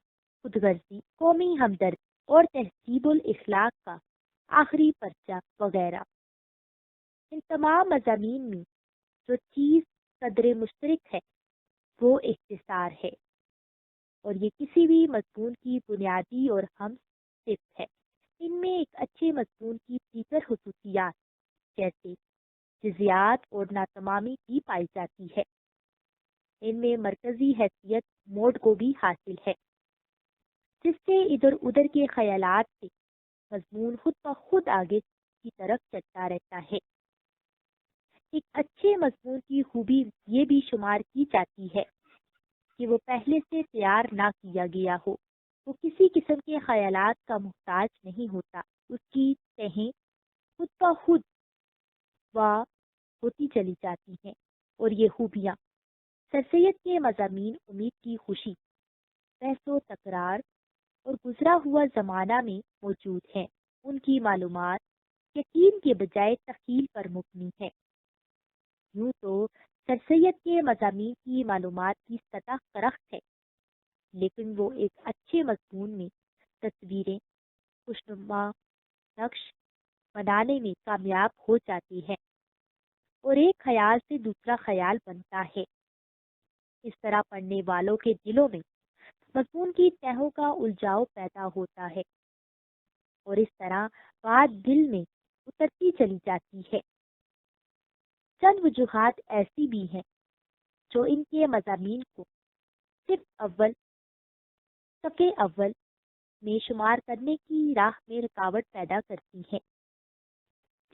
Speaker 1: خود غرضی، قومی ہمدردی اور تہذیب الاخلاق کا آخری پرچہ وغیرہ۔ ان تمام مضامین میں جو چیز قدر مشترک ہے وہ اختصار ہے، اور یہ کسی بھی مضمون کی بنیادی اور ہم صفت ہے۔ ان میں ایک اچھے مضمون کی دیگر خصوصیات جیسے جزیات اور ناتمامی بھی پائی جاتی ہے۔ ان میں مرکزی حیثیت موڈ کو بھی حاصل ہے، جس سے ادھر ادھر کے خیالات سے مضمون خود بخود آگے کی طرف چلتا رہتا ہے۔ ایک اچھے مضمون کی خوبی یہ بھی شمار کی جاتی ہے کہ وہ پہلے سے تیار نہ کیا گیا ہو۔ وہ کسی قسم کے خیالات کا محتاج نہیں ہوتا، اس کی تہیں خود بخود واضح ہوتی چلی جاتی ہیں۔ اور یہ خوبیاں سر سید کے مضامین امید کی خوشی، بحث و تکرار اور گزرا ہوا زمانہ میں موجود ہیں۔ ان کی معلومات یقین کے بجائے تخیل پر مبنی ہے۔ یوں تو سر سید کے مضامین کی معلومات کی سطح کرخت ہے، لیکن وہ ایک اچھے مضمون میں تصویریں خوشنما نقش بنانے میں کامیاب ہو جاتی ہیں، اور ایک خیال سے دوسرا خیال بنتا ہے۔ اس طرح پڑھنے والوں کے دلوں میں مضمون کی تہوں کا الجھاؤ پیدا ہوتا ہے، اور اس طرح بات دل میں اترتی چلی جاتی ہے۔ چند وجوہات ایسی بھی ہیں جو ان کے مضامین کو صرف صفحے اول میں شمار کرنے کی راہ میں رکاوٹ پیدا کرتی ہیں،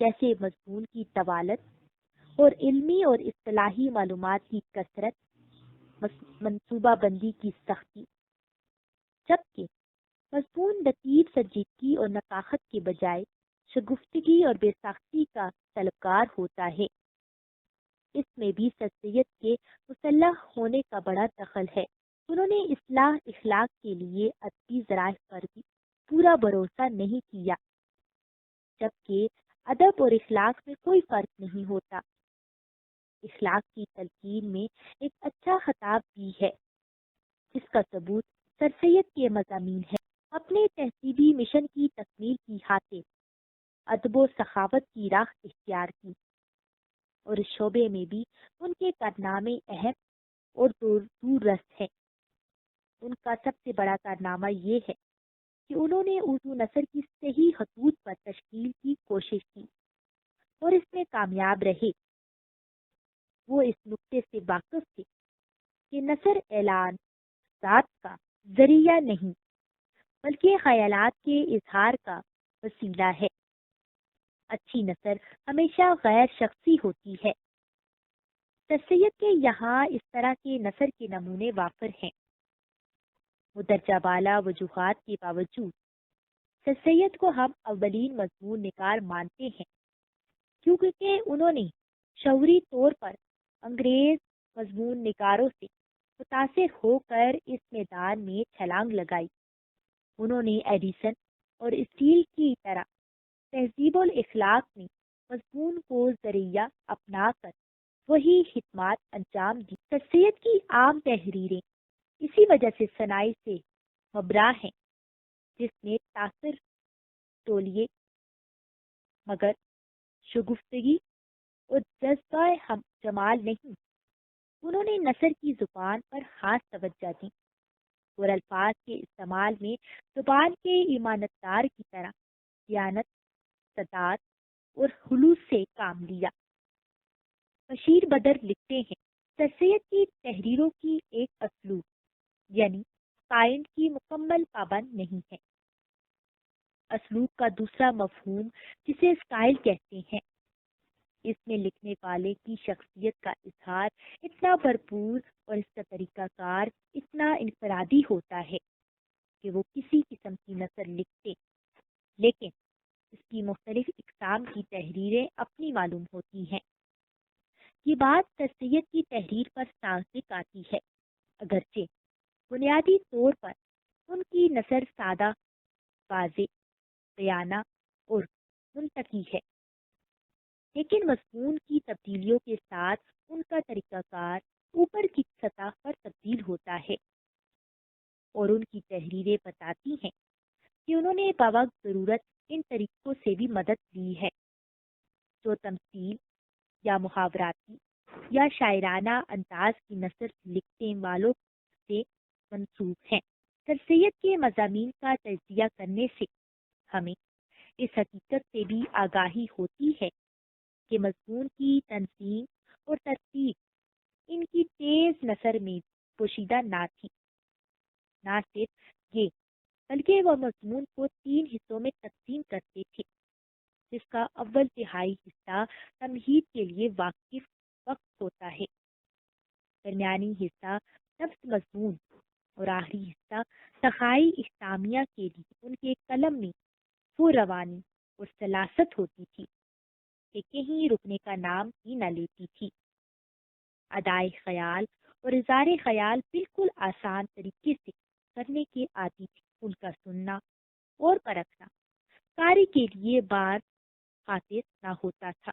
Speaker 1: جیسے مضمون کی طوالت اور علمی اور اصطلاحی معلومات کی کثرت، منصوبہ بندی کی سختی، جبکہ مضمون لطیف سنجیدگی اور نقاہت کے بجائے شگفتگی اور بے ساختی کا طلبگار ہوتا ہے۔ اس میں بھی سر سید کے مسلح ہونے کا بڑا دخل ہے۔ انہوں نے اصلاح اخلاق کے لیے ادبی ذرائع پر بھی پورا بھروسہ نہیں کیا، جبکہ ادب اور اخلاق میں کوئی فرق نہیں ہوتا۔ اخلاق کی تلقین میں ایک اچھا خطاب بھی ہے، جس کا ثبوت سر سید کے مضامین ہے۔ اپنے تہذیبی مشن کی تکمیل کی خاطر ادب و سخاوت کی راہ اختیار کی، اور اس شعبے میں بھی ان کے کارنامے اہم اور دور رس ہیں۔ ان کا سب سے بڑا کارنامہ یہ ہے کہ انہوں نے اردو نثر کی صحیح خطوط پر تشکیل کی کوشش کی اور اس میں کامیاب رہے۔ وہ اس نقطے سے واقف تھے کہ نثر اعلان ذات کا ذریعہ نہیں، بلکہ خیالات کے اظہار کا وسیلہ ہے۔ اچھی نثر ہمیشہ غیر شخصی ہوتی ہے۔ سر سید کے یہاں اس طرح کے نثر کے نمونے وافر ہیں۔ مدرجہ بالا وجوہات کے باوجود سر سید کو ہم اولین مضمون نگار مانتے ہیں، کیونکہ انہوں نے شعوری طور پر انگریز مضمون نگاروں سے متاثر ہو کر اس میدان میں چھلانگ لگائی۔ انہوں نے ایڈیسن اور اسٹیل کی طرح تہذیب الاخلاق میں مضمون کو ذریعہ اپنا کر وہی خدمات انجام دی۔ سر سید کی عام تحریریں اسی وجہ سے صناعی سے مبرا ہیں، جس میں تاثر تولیے مگر شگفتگی اور جذبہ ہم جمال نہیں۔ انہوں نے نثر کی زبان پر خاص توجہ دی اور الفاظ کے استعمال میں زبان کے ایمانت دار کی طرح دیانت، صداقت اور خلوص سے کام لیا۔ بشیر بدر لکھتے ہیں، سر سید کی تحریروں کی ایک اسلوب یعنی کائنڈ کی مکمل پابند نہیں ہے۔ اسلوب کا دوسرا مفہوم جسے اسٹائل کہتے ہیں، اس میں لکھنے والے کی شخصیت کا اظہار اتنا بھرپور اور اس کا طریقہ کار اتنا انفرادی ہوتا ہے کہ وہ کسی قسم کی نثر لکھتے، لیکن اس کی مختلف اقسام کی تحریریں اپنی معلوم ہوتی ہیں۔ یہ بات سر سید کی تحریر پر صادق آتی ہے، اگرچہ بنیادی طور پر ان کی نثر سادہ، واضح، بیانہ اور منطقی ہے، لیکن مضمون کی تبدیلیوں کے ساتھ ان کا طریقہ کار اوپر کی سطح پر تبدیل ہوتا ہے، اور ان کی تحریریں بتاتی ہیں کہ انہوں نے بوقت ضرورت ان طریقوں سے بھی مدد لی ہے جو تمثیل یا محاوراتی یا شاعرانہ انداز کی نثر لکھنے والوں سے منسوب ہیں۔ سر سید کے مضامین کا تجزیہ کرنے سے ہمیں اس حقیقت سے بھی آگاہی ہوتی ہے کہ مضمون کی تنظیم اور ترتیب ان کی تیز نثر میں پوشیدہ نہ تھی۔ نہ صرف یہ بلکہ وہ مضمون کو 3 حصوں میں تقسیم کرتے تھے، جس کا اول تہائی حصہ تمہید کے لیے واقف وقت ہوتا ہے، درمیانی حصہ نفس مضمون اور آخری حصہ سخائی اختتامیہ کے لیے ان کے قلم میں وہ روانی اور سلاست ہوتی تھی کہ کہیں رکنے کا نام ہی نہ لیتی تھی۔ ادائے خیال اور اظہار خیال بالکل آسان طریقے سے کرنے کے عادی تھے۔ ان کا سننا اور پرکھنا قاری کے لیے بار خاطر نہ ہوتا تھا،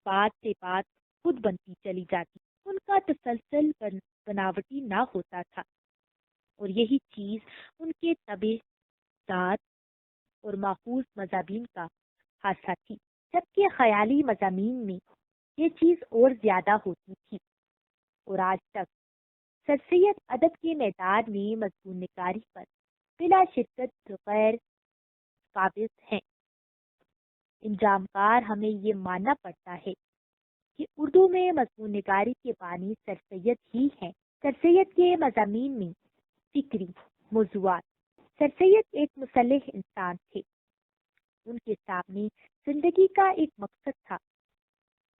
Speaker 1: بات سے بات خود بنتی چلی جاتی، ان کا تسلسل بناوٹی نہ ہوتا تھا، اور یہی چیز ان کے طبع ذات اور ماخوذ مضامین کا خاصہ تھی، جبکہ خیالی مضامین میں یہ چیز اور زیادہ ہوتی تھی۔ اور آج تک سر سید ادب کے میدان میں مضمون نگاری پر بلا شرکت غیر قابض ہیں۔ انجام کار ہمیں یہ ماننا پڑتا ہے کہ اردو میں مضمون نگاری کے بانی سر سید ہی ہیں۔ سر سید کے مضامین میں فکری موضوعات۔ سر سید ایک مسلح انسان تھے، ان کے سامنے زندگی کا ایک مقصد تھا،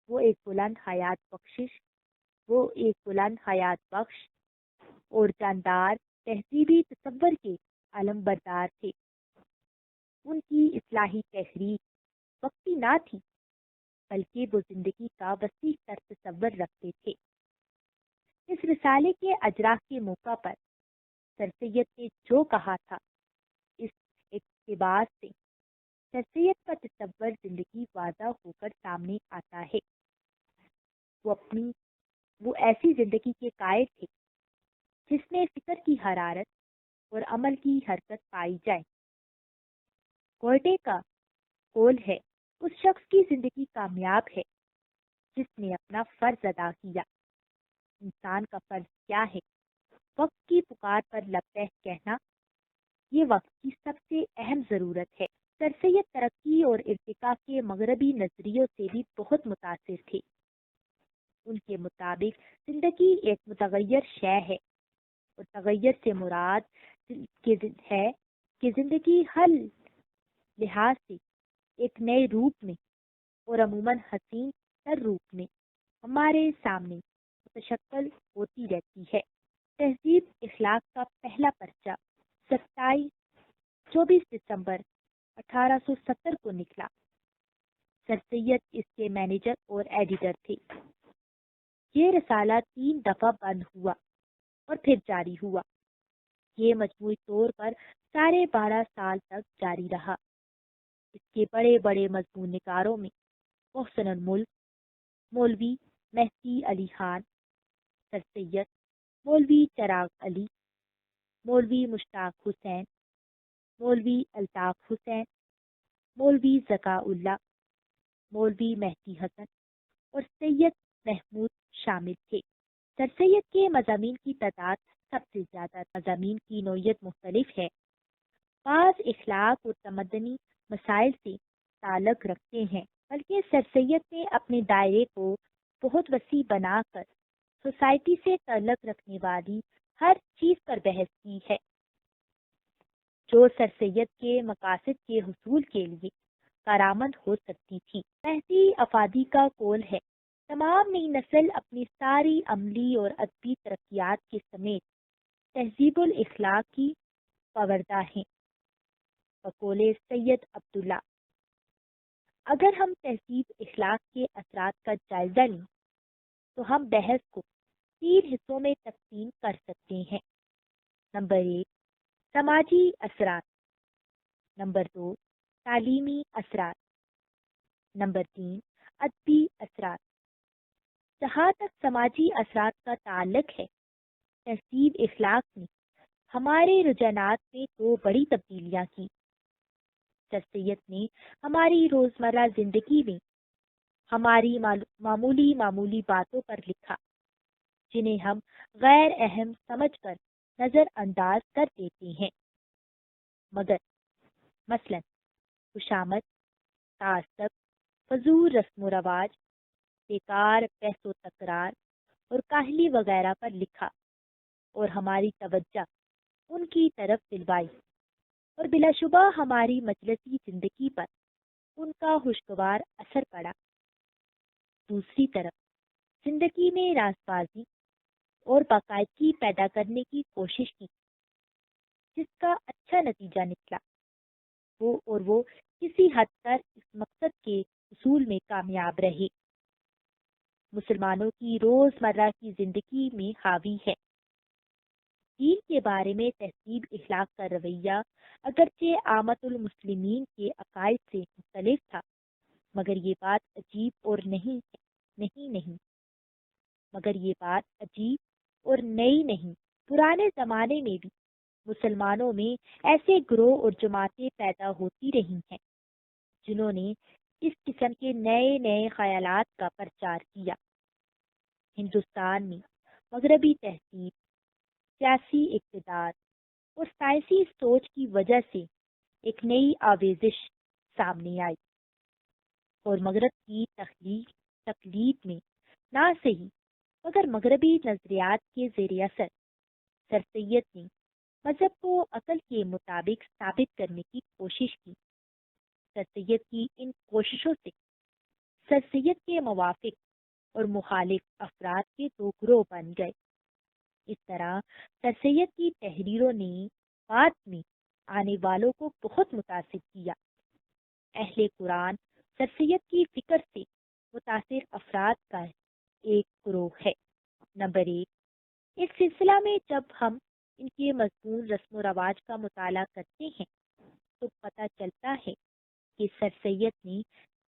Speaker 1: وہ ایک بلند حیات بخش اور جاندار تہذیبی تصور کے علم بردار تھے۔ ان کی اصلاحی تحریک وقتی نہ تھی، بلکہ وہ زندگی کا وسیع تر تصور رکھتے تھے۔ اس رسالے کے اجرا کے موقع پر سر سید نے جو کہا تھا، اس اقتباس سے سر سید کا تصور زندگی واضح ہو کر سامنے آتا ہے۔ وہ ایسی زندگی کے قائل تھے جس میں فکر کی حرارت اور عمل کی حرکت پائی جائے۔ گوڈے کا قول ہے، اس شخص کی زندگی کامیاب ہے جس نے اپنا فرض ادا کیا۔ انسان کا فرض کیا ہے؟ وقت کی پکار پر لبیک کہنا۔ یہ وقت کی سب سے اہم ضرورت ہے۔ سر سید ترقی اور ارتقاء کے مغربی نظریوں سے بھی بہت متاثر تھے۔ ان کے مطابق زندگی ایک متغیر شے ہے، اور تغیر سے مراد ہے کہ زندگی ہر لحاظ سے ایک نئے روپ میں اور عموماً حسین تر روپ میں ہمارے سامنے متشکل ہوتی رہتی ہے۔ تہذیب اخلاق کا پہلا پرچہ 24 دسمبر 1870 کو نکلا۔ سر سید اس کے مینیجر اور ایڈیٹر تھے۔ یہ رسالہ 3 دفعہ بند ہوا اور پھر جاری ہوا۔ یہ مجموعی طور پر 12.5 سال تک جاری رہا۔ اس کے بڑے بڑے مضمون نگاروں میں محسن الملک، مولوی مہدی علی خان، سر سید، مولوی چراغ علی، مولوی مشتاق حسین، مولوی الطاف حسین، مولوی ذکاء اللہ، مولوی مہدی حسن اور سید محمود شامل تھے۔ سر سید کے مضامین کی تعداد سب سے زیادہ، مضامین کی نوعیت مختلف ہے۔ بعض اخلاق اور تمدنی مسائل سے تعلق رکھتے ہیں، بلکہ سر سید نے اپنے دائرے کو بہت وسیع بنا کر سوسائٹی سے تعلق رکھنے والی ہر چیز پر بحث کی ہے جو سر سید کے مقاصد کے حصول کے لیے کارآمد ہو سکتی تھی۔ مہدی افادی کا قول ہے، تمام نئی نسل اپنی ساری عملی اور ادبی ترقیات کے سمیت تہذیب الاخلاق کی پروردہ ہیں۔ بقول سید عبداللہ، اگر ہم تہذیب اخلاق کے اثرات کا جائزہ لیں تو ہم بحث کو 3 حصوں میں تقسیم کر سکتے ہیں۔ نمبر 1، سماجی اثرات۔ نمبر 2، تعلیمی اثرات۔ نمبر 3، ادبی اثرات۔ جہاں تک سماجی اثرات کا تعلق ہے، تہذیب اخلاق نے ہمارے رجحانات میں 2 بڑی تبدیلیاں کی۔ سر سید نے ہماری روزمرہ زندگی میں ہماری معمولی باتوں پر لکھا، جنہیں ہم غیر اہم سمجھ کر نظر انداز کر دیتے ہیں، مگر مثلاً خوشامد، تعصب، فضول رسم و رواج، بیکار بحث و تکرار اور کاہلی وغیرہ پر لکھا اور ہماری توجہ ان کی طرف دلوائی، اور بلا شبہ ہماری مجلسی زندگی پر ان کا خوشگوار اثر پڑا۔ دوسری طرف زندگی میں راز بازی اور باقاعدگی پیدا کرنے کی کوشش کی، جس کا اچھا نتیجہ نکلا، وہ کسی حد تک اس مقصد کے حصول میں کامیاب رہے۔ مسلمانوں کی روزمرہ کی زندگی میں حاوی ہے۔ دین کے بارے میں تہذیب اخلاق کا رویہ اگرچہ عامت المسلمین کے عقائد سے مختلف تھا، مگر یہ بات عجیب اور نئی نہیں۔ پرانے زمانے میں بھی مسلمانوں میں ایسے گروہ اور جماعتیں پیدا ہوتی رہی ہیں جنہوں نے اس قسم کے نئے خیالات کا پرچار کیا۔ ہندوستان میں مغربی تہذیب، سیاسی اقتدار اور سائنسی سوچ کی وجہ سے ایک نئی آویزش سامنے آئی، اور مغرب کی تقلید میں نہ صحیح مگر مغربی نظریات کے زیر اثر سر سید نے مذہب کو عقل کے مطابق ثابت کرنے کی کوشش کی۔ سر سید کی ان کوششوں سے سر سید کے موافق اور مخالف افراد کے 2 گروہ بن گئے۔ اس طرح سر سید کی تحریروں نے بعد میں آنے والوں کو بہت متاثر کیا۔ اہل قرآن سر سید کی فکر سے متاثر افراد کا ایک گروہ ہے۔ نمبر 1، اس سلسلہ میں جب ہم ان کے مضمون رسم و رواج کا مطالعہ کرتے ہیں تو پتہ چلتا ہے کہ سر سید نے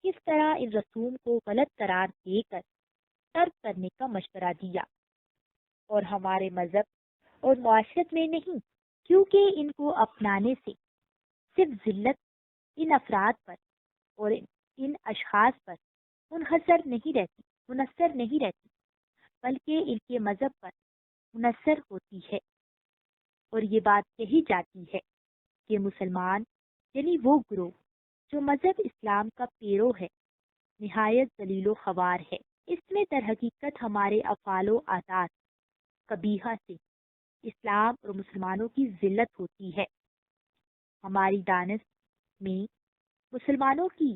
Speaker 1: کس طرح ان رسوم کو غلط قرار دے کر ترک کرنے کا مشورہ دیا، اور ہمارے مذہب اور معاشرت میں نہیں، کیونکہ ان کو اپنانے سے صرف ذلت ان افراد پر اور ان اشخاص پر منحصر نہیں رہتی بلکہ ان کے مذہب پر منحصر ہوتی ہے، اور یہ بات کہی جاتی ہے کہ مسلمان یعنی وہ گروہ جو مذہب اسلام کا پیرو ہے نہایت ذلیل و خوار ہے۔ اس میں در حقیقت ہمارے افعال و عادات قبیحہ سے اسلام اور مسلمانوں کی ذلت ہوتی ہے۔ ہماری دانش میں مسلمانوں کی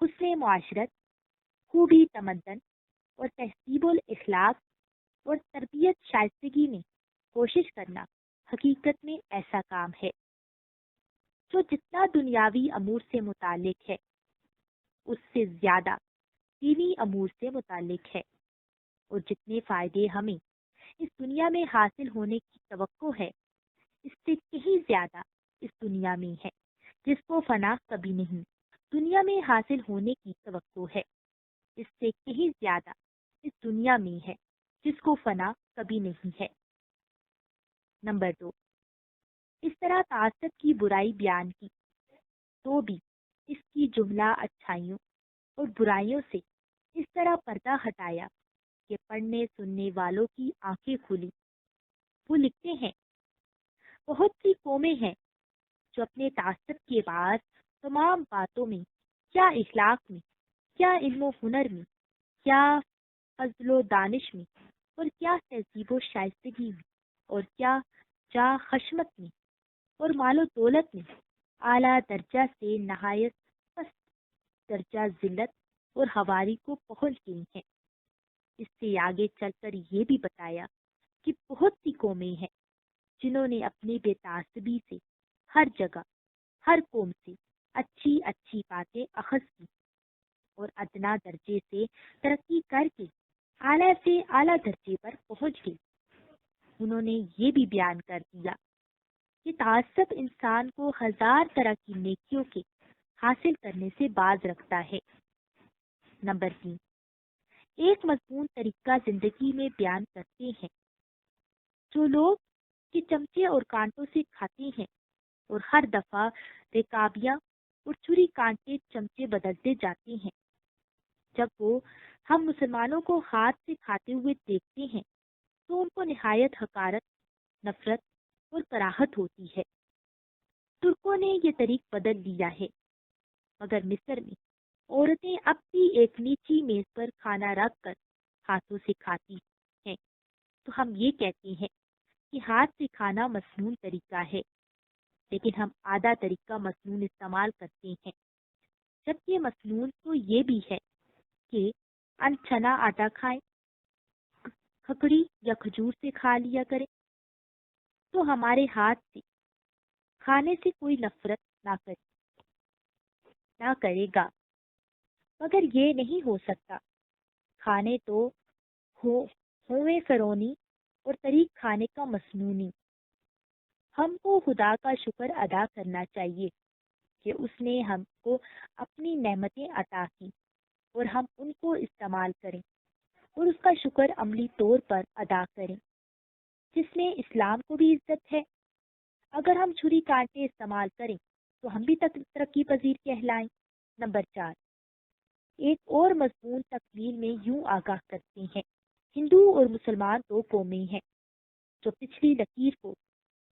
Speaker 1: حسن معاشرت، خوبی تمدن اور تہذیب الاخلاق اور تربیت شائستگی میں کوشش کرنا حقیقت میں ایسا کام ہے جو جتنا دنیاوی امور سے متعلق ہے اس سے زیادہ دینی امور سے متعلق ہے، اور جتنے فائدے ہمیں اس دنیا میں حاصل ہونے کی توقع ہے اس سے کہیں زیادہ اس دنیا میں ہے جس کو فنا کبھی نہیں دنیا میں حاصل ہونے کی توقع ہے، اس سے کہیں زیادہ اس دنیا میں ہے جس کو فنا کبھی نہیں ہے۔ نمبر 2، اس طرح تعصب کی برائی بیان کی تو بھی اس کی جملہ اچھائیوں اور برائیوں سے اس طرح پردہ ہٹایا کہ پڑھنے سننے والوں کی آنکھیں کھلی۔ وہ لکھتے ہیں، بہت سی قومیں ہیں جو اپنے تعصب کے بعد تمام باتوں میں، کیا اخلاق میں، کیا علم و ہنر میں، کیا فضل و دانش میں، اور کیا تہذیب و شائستگی میں، اور کیا جاہ خشمت میں اور مال و دولت میں اعلیٰ درجہ سے نہایت پست درجہ ذلت اور ہواری کو پہنچ گئی ہیں۔ اس سے آگے چل کر یہ بھی بتایا کہ بہت سی قومیں ہیں جنہوں نے اپنی بے تعصبی سے ہر جگہ ہر قوم سے اچھی اچھی باتیں اخذ کی اور ادنا درجے سے ترقی کر کے اعلیٰ سے اعلیٰ درجے پر پہنچ گئی۔ انہوں نے یہ بھی بیان کر دیا کہ تعصب انسان کو ہزار طرح کی نیکیوں کے حاصل کرنے سے باز رکھتا ہے۔ نمبر 3، ایک مضمون طریقہ زندگی میں بیان کرتے ہیں۔ جو لوگ کہ چمچے اور کانٹوں سے کھاتے ہیں اور ہر دفعہ رکابیاں اور چھری کانٹے چمچے بدلتے جاتے ہیں، جب وہ ہم مسلمانوں کو ہاتھ سے کھاتے ہوئے دیکھتے ہیں تو ان کو نہایت حقارت، نفرت اور کراہت ہوتی ہے۔ ترکوں نے یہ طریق بدل لیا ہے، مگر مصر میں عورتیں اب بھی ایک نیچی میز پر کھانا رکھ کر ہاتھوں سے کھاتی ہیں۔ تو ہم یہ کہتے ہیں کہ ہاتھ سے کھانا مسنون طریقہ ہے، لیکن ہم آدھا طریقہ مسنون استعمال کرتے ہیں، جبکہ مسنون تو یہ بھی ہے کہ انچنا آٹا کھائیں، کھکڑی یا کھجور سے کھا لیا کریں۔ تو ہمارے ہاتھ سے کھانے سے کوئی نفرت نہ کرے گا، مگر یہ نہیں ہو سکتا۔ کھانے تو ہوئے فرونی اور طریق کھانے کا مسنونی۔ ہم کو خدا کا شکر ادا کرنا چاہیے کہ اس نے ہم کو اپنی نعمتیں عطا کی اور ہم ان کو استعمال کریں اور اس کا شکر عملی طور پر ادا کریں، جس میں اسلام کو بھی عزت ہے۔ اگر ہم چھری کانٹے استعمال کریں تو ہم بھی ترقی پذیر کہلائیں۔ نمبر 4، ایک اور مضمون تکمیل میں یوں آگاہ کرتے ہیں، ہندو اور مسلمان دو قومیں ہیں جو پچھلی لکیر کو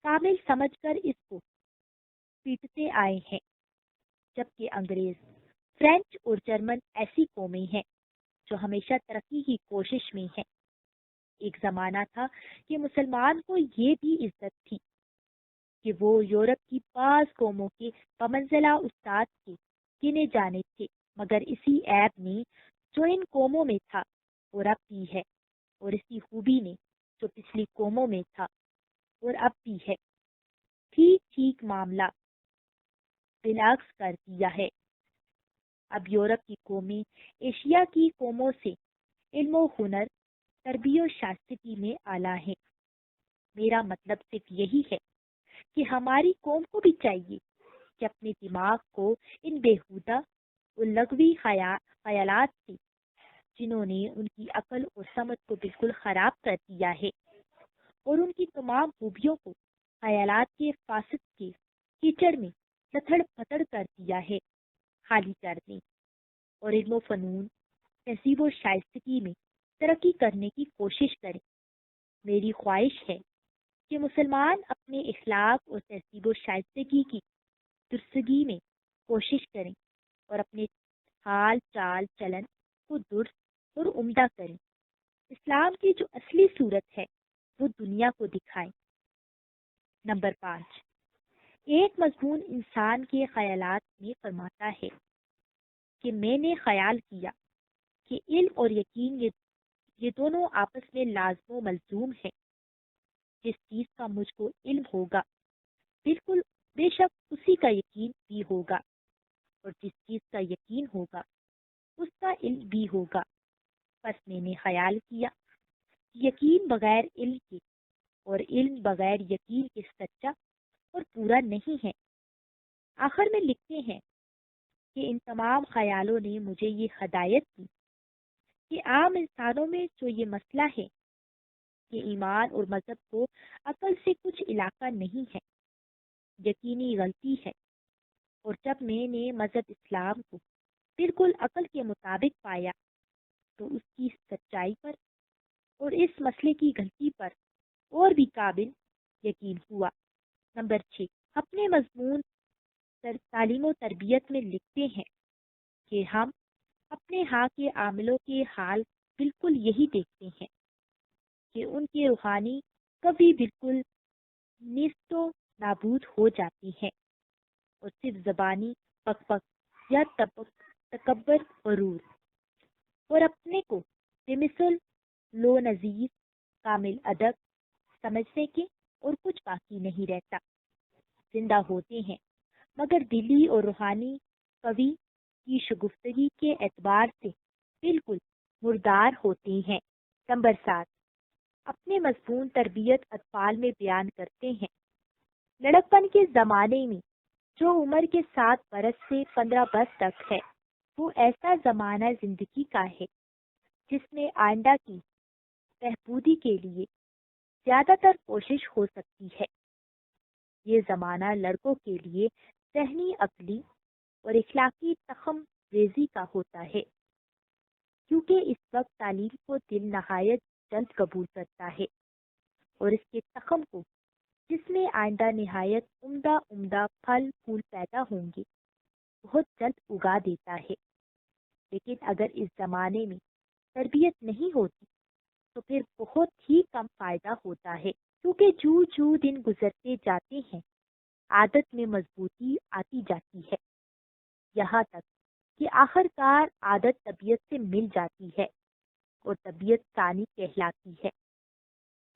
Speaker 1: کامل سمجھ کر اس کو پیٹتے آئے ہیں، جبکہ انگریز، فرینچ اور جرمن ایسی قومیں ہیں جو ہمیشہ ترقی کی کوشش میں ہیں۔ ایک زمانہ تھا کہ مسلمان کو یہ بھی عزت تھی کہ وہ یورپ کی بعض قوموں کے بمنزلہ استاد کے گنے جانے تھے، مگر اسی عیب نے جو ان قوموں میں تھا اور اب بھی ہے، اور اسی خوبی نے جو پچھلی قوموں میں تھا اور اب بھی ہے، ٹھیک ٹھیک معاملہ بالعکس کر دیا ہے۔ اب یورپ کی قومیں ایشیا کی قوموں سے علم و ہنر، تربیت و شائستگی میں اعلیٰ ہیں۔ میرا مطلب صرف یہی ہے کہ ہماری قوم کو بھی چاہیے کہ اپنے دماغ کو ان بیہودہ اور لغوی خیالات سے، جنہوں نے ان کی عقل اور سمجھ کو بالکل خراب کر دیا ہے اور ان کی تمام خوبیوں کو خیالات کے فاسد کے کیچڑ میں لتھڑ پتھڑ کر دیا ہے، خالی کر دیں اور علم و فنون، تہذیب و شائستگی میں ترقی کرنے کی کوشش کریں۔ میری خواہش ہے کہ مسلمان اپنے اخلاق اور تہذیب و شائستگی کی درستگی میں کوشش کریں اور اپنے حال چال چلن کو درست اور عمدہ کریں۔ اسلام کی جو اصلی صورت ہے وہ دنیا کو دکھائیں۔ نمبر 5، ایک مضمون انسان کے خیالات میں فرماتا ہے کہ میں نے خیال کیا کہ علم اور یقین یہ دونوں آپس میں لازم و ملزوم ہیں۔ جس چیز کا مجھ کو علم ہوگا بالکل بے شک اسی کا یقین بھی ہوگا، اور جس چیز کا یقین ہوگا اس کا علم بھی ہوگا۔ بس میں نے خیال کیا کہ یقین بغیر علم کے اور علم بغیر یقین کے سچا اور پورا نہیں ہے۔ آخر میں لکھتے ہیں کہ ان تمام خیالوں نے مجھے یہ ہدایت کی کہ عام انسانوں میں جو یہ مسئلہ ہے کہ ایمان اور مذہب کو عقل سے کچھ علاقہ نہیں ہے، یقینی غلطی ہے، اور جب میں نے مذہب اسلام کو بالکل عقل کے مطابق پایا تو اس کی سچائی پر اور اس مسئلے کی غلطی پر اور بھی قابل یقین ہوا۔ نمبر 6، اپنے مضمون تعلیم و تربیت میں لکھتے ہیں کہ ہم اپنے ہاں کے عاملوں کے حال بالکل یہی دیکھتے ہیں کہ ان کی روحانی کبھی بالکل نیست و نابود ہو جاتی ہیں اور صرف زبانی پک پک یا تکبر غرور اور اپنے کو بے مثل لو نظیر کامل ادب سمجھنے کے اور کچھ باقی نہیں رہتا، زندہ ہوتے ہیں مگر دلی اور روحانی قوی کی شگفتگی کے اعتبار سے بالکل مردار ہوتے ہیں۔ نمبر 7، اپنے مضمون تربیت اطفال میں بیان کرتے ہیں۔ لڑکپن کے زمانے میں جو عمر کے 7 برس سے 15 برس تک ہے، وہ ایسا زمانہ زندگی کا ہے جس میں آئندہ کی بہبودی کے لیے زیادہ تر کوشش ہو سکتی ہے۔ یہ زمانہ لڑکوں کے لیے ذہنی، عقلی اور اخلاقی تخم ریزی کا ہوتا ہے، کیونکہ اس وقت تعلیم کو دل نہایت جلد قبول کرتا ہے اور اس کے تخم کو، جس میں آئندہ نہایت عمدہ پھل پھول پیدا ہوں گے، بہت جلد اگا دیتا ہے۔ لیکن اگر اس زمانے میں تربیت نہیں ہوتی تو پھر بہت ہی کم فائدہ ہوتا ہے، کیونکہ جو دن گزرتے جاتے ہیں عادت میں مضبوطی آتی جاتی ہے، یہاں تک کہ آخر کار عادت طبیعت سے مل جاتی ہے اور طبیعت ثانی کہلاتی ہے،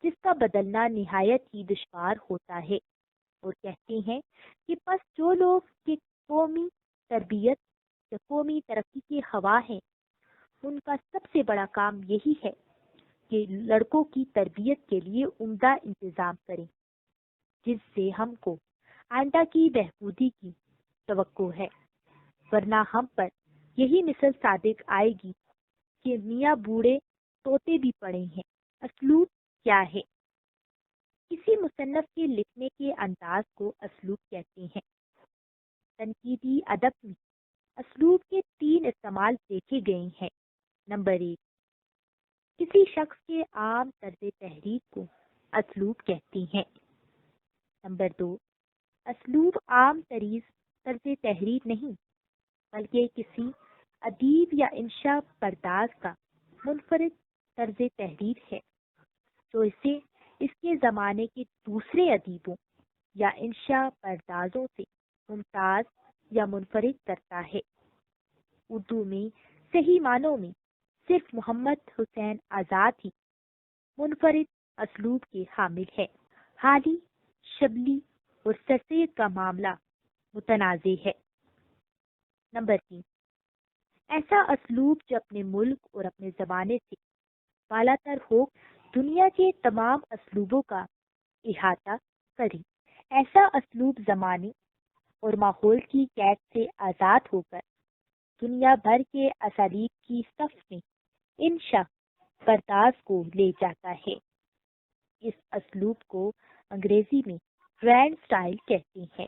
Speaker 1: جس کا بدلنا نہایت ہی دشوار ہوتا ہے۔ اور کہتے ہیں کہ پس جو لوگ کی قومی تربیت یا قومی ترقی کے خواہاں ہیں، ان کا سب سے بڑا کام یہی ہے کہ لڑکوں کی تربیت کے لیے عمدہ انتظام کریں، جس سے ہم کو آئندہ کی بہبودی کی توقع ہے، ورنہ ہم پر یہی مثل صادق آئے گی کہ میاں بوڑھے طوطے بھی پڑے ہیں۔ اسلوب کیا ہے؟ کسی مصنف کے لکھنے کے انداز کو اسلوب کہتے ہیں۔ تنقیدی ادب میں اسلوب کے 3 استعمال دیکھے گئے ہیں۔ نمبر 1، کسی شخص کے عام طرز تحریر کو اسلوب کہتے ہیں۔ نمبر 2، اسلوب عام طرز تحریر نہیں بلکہ کسی ادیب یا انشا پرداز کا منفرد طرز تحریر ہے، جو اسے اس کے زمانے کے دوسرے ادیبوں یا انشا پردازوں سے ممتاز یا منفرد کرتا ہے۔ اردو میں صحیح معنوں میں صرف محمد حسین آزاد ہی منفرد اسلوب کے حامل ہے۔ حالی، شبلی اور سر سید کا معاملہ متنازع ہے۔ نمبر 3، ایسا اسلوب جو اپنے ملک اور اپنے زمانے سے بالاتر ہو، دنیا کے تمام اسلوبوں کا احاطہ کرے۔ ایسا اسلوب زمانے اور ماحول کی قید سے آزاد ہو کر دنیا بھر کے اسالیب کی صف میں انشا پرداز کو لے جاتا ہے۔ اس اسلوب کو انگریزی میں گرینڈ سٹائل کہتے ہیں۔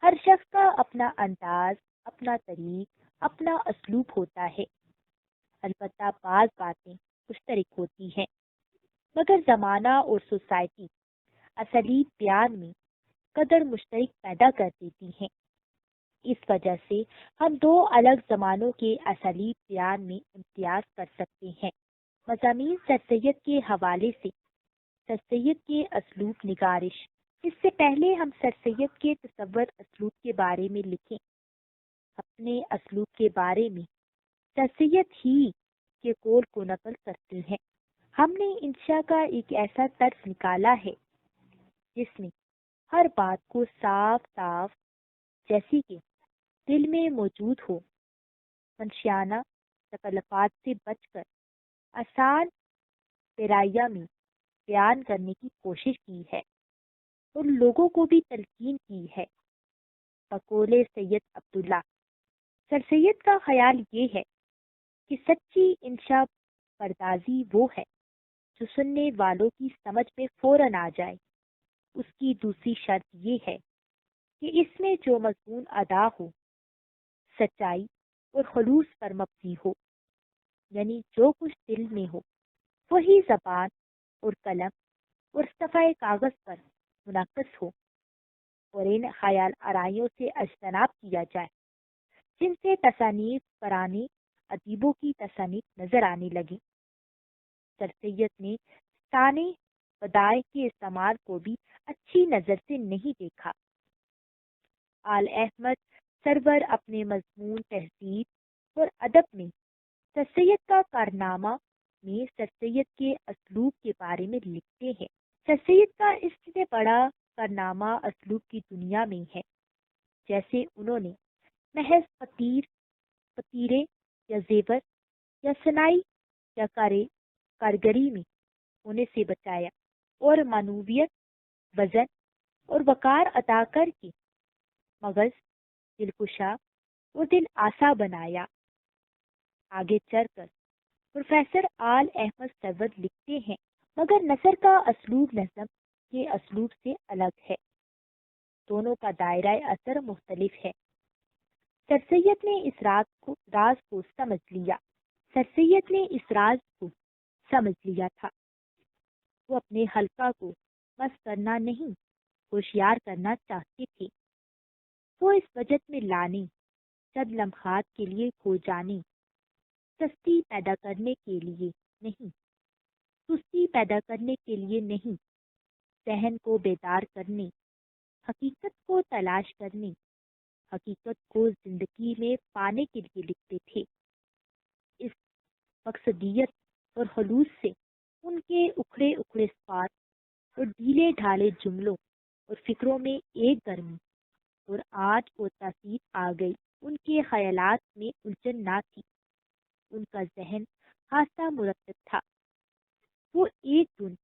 Speaker 1: ہر شخص کا اپنا انداز، اپنا طریق، اپنا اسلوب ہوتا ہے، البتہ بعض باتیں مشترک ہوتی ہیں، مگر زمانہ اور سوسائٹی اسالیب بیان میں قدر مشترک پیدا کر دیتی ہیں۔ اس وجہ سے ہم دو الگ زمانوں کے اسالیب بیان میں امتیاز کر سکتے ہیں۔ مضامین سر سید کے حوالے سے سر سید کے اسلوب نگارش۔ اس سے پہلے ہم سر سید کے تصور اسلوب کے بارے میں لکھیں۔ اپنے اسلوب کے بارے میں سر سید ہی کے قول کو نقل کرتے ہیں۔ ہم نے انشاء کا ایک ایسا طرز نکالا ہے جس میں ہر بات کو صاف صاف جیسی کہ دل میں موجود ہو، منشیانہ تکلفات سے بچ کر آسان پیرائیہ میں بیان کرنے کی کوشش کی ہے اور لوگوں کو بھی تلقین کی ہے۔ بقول سید عبداللہ، سر سید کا خیال یہ ہے کہ سچی انشاء پردازی وہ ہے جو سننے والوں کی سمجھ میں فوراً آ جائے۔ اس کی دوسری شرط یہ ہے کہ اس میں جو مضمون ادا ہو سچائی اور خلوص پر مبنی ہو، یعنی جو کچھ دل میں ہو وہی زبان اور قلم اور صفحہ کاغذ پر منعکس ہو، اور ان خیال آرائیوں سے اجتناب کیا جائے جن سے تصانیف پرانے ادیبوں کی تصانیف نظر آنے لگی۔ سر سید نے ثانی بدائع کے استعمال کو بھی اچھی نظر سے نہیں دیکھا۔ آل احمد سرور اپنے مضمون تہذیب اور ادب میں سر سید کا کارنامہ میں سر سید کے اسلوب کے بارے میں لکھتے ہیں۔ سر سید کا اس سے بڑا کارنامہ اسلوب کی دنیا میں ہے، جیسے انہوں نے محض پتیرے یا زیور یا صنائی یا کارگری میں ہونے سے بچایا اور معنویت، وزن اور وقار عطا کر کے مغز، دلکشا اور دل آسا بنایا۔ آگے چل کر پروفیسر آل احمد سرور لکھتے ہیں، مگر نثر کا اسلوب نظم کے اسلوب سے الگ ہے، دونوں کا دائرہ اثر مختلف ہے۔ سر سید نے اس راز کو سمجھ لیا۔ سر سید نے اس راز کو سمجھ لیا تھا۔ وہ اپنے حلقہ کو مست کرنا نہیں، ہوشیار کرنا چاہتے تھے۔ وہ اس بجٹ میں لانے، چند لمحات کے لیے کھو جانے، سستی پیدا کرنے کے لیے نہیں، سستی پیدا کرنے کے لیے نہیں، ذہن کو بیدار کرنے، حقیقت کو تلاش کرنے، حقیقت کو زندگی میں پانے کے لیے لکھتے تھے۔ اس مقصدیت اور خلوص سے ان کے اکھڑے اکھڑے صفات اور ڈھیلے ڈھالے جملوں اور فکروں میں ایک گرمی اور آج اور تاثیر آ گئی۔ ان کے خیالات میں الجھن نہ تھی، ان کا ذہن خاصا مرتب تھا۔ وہ ایک دن،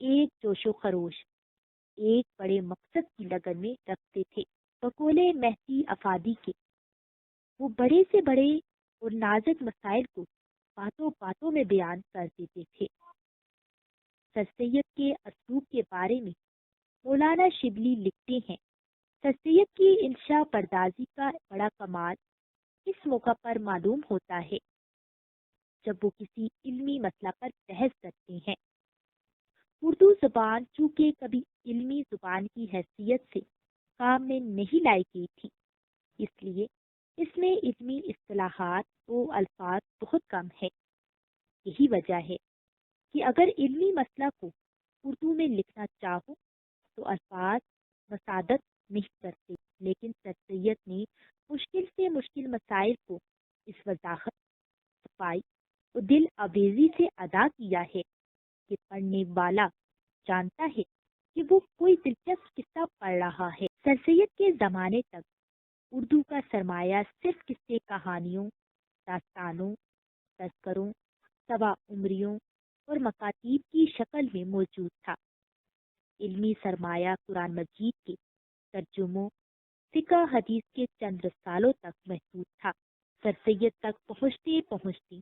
Speaker 1: ایک جوش و خروش، ایک بڑے مقصد کی لگن میں رکھتے تھے۔ بقول مہدی افادی کے، وہ بڑے سے بڑے اور نازک مسائل کو باتوں باتوں میں بیان کر دیتے تھے۔ سر سید کے اسلوب کے بارے میں مولانا شبلی لکھتے ہیں، سر سید کی انشاء پردازی کا بڑا کمال اس موقع پر معلوم ہوتا ہے جب وہ کسی علمی مسئلہ پر بحث کرتے ہیں۔ اردو زبان چونکہ کبھی علمی زبان کی حیثیت سے کام میں نہیں لائی گئی تھی، اس لیے اس میں علمی اصطلاحات و الفاظ بہت کم ہے۔ یہی وجہ ہے کہ اگر علمی مسئلہ کو اردو میں لکھنا چاہو تو الفاظ مساعدت نہیں کرتے، لیکن سر سید نے مشکل سے مشکل مسائل کو اس وضاحت، صفائی اور دل آویزی سے ادا کیا ہے کہ پڑھنے والا جانتا ہے کہ وہ کوئی دلچسپ قصہ پڑھ رہا ہے۔ سر سید کے زمانے تک اردو کا سرمایہ صرف قصے کہانیوں، داستانوں، تذکروں، سوا عمریوں اور مکاتیب کی شکل میں موجود تھا۔ علمی سرمایہ قرآن مجید کے ترجموں، فقہ حدیث کے چند رسالوں تک محدود تھا۔ سر سید تک پہنچتے پہنچتے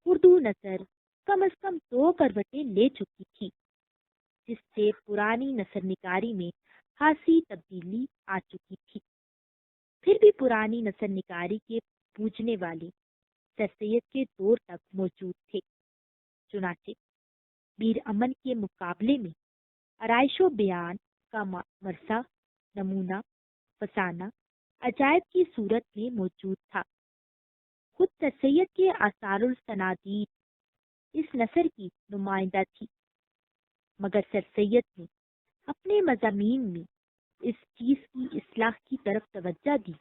Speaker 1: اردو نثر کم از کم 2 کروٹیں لے چکی تھی، جس سے پرانی نثر نگاری میں خاصی تبدیلی آ چکی تھی۔ پھر بھی پرانی نثر نگاری کے پوجنے والے سر سید کے دور تک موجود تھے۔ چنانچہ میر امن کے مقابلے میں آرائش و بیان کا مرثا، نمونہ، فسانہ عجائب کی صورت میں موجود تھا۔ خود سر سید کے آثار الصنادید اس نثر کی نمائندہ تھی، مگر سر سید نے اپنے مضامین میں اس چیز کی اصلاح کی طرف توجہ دی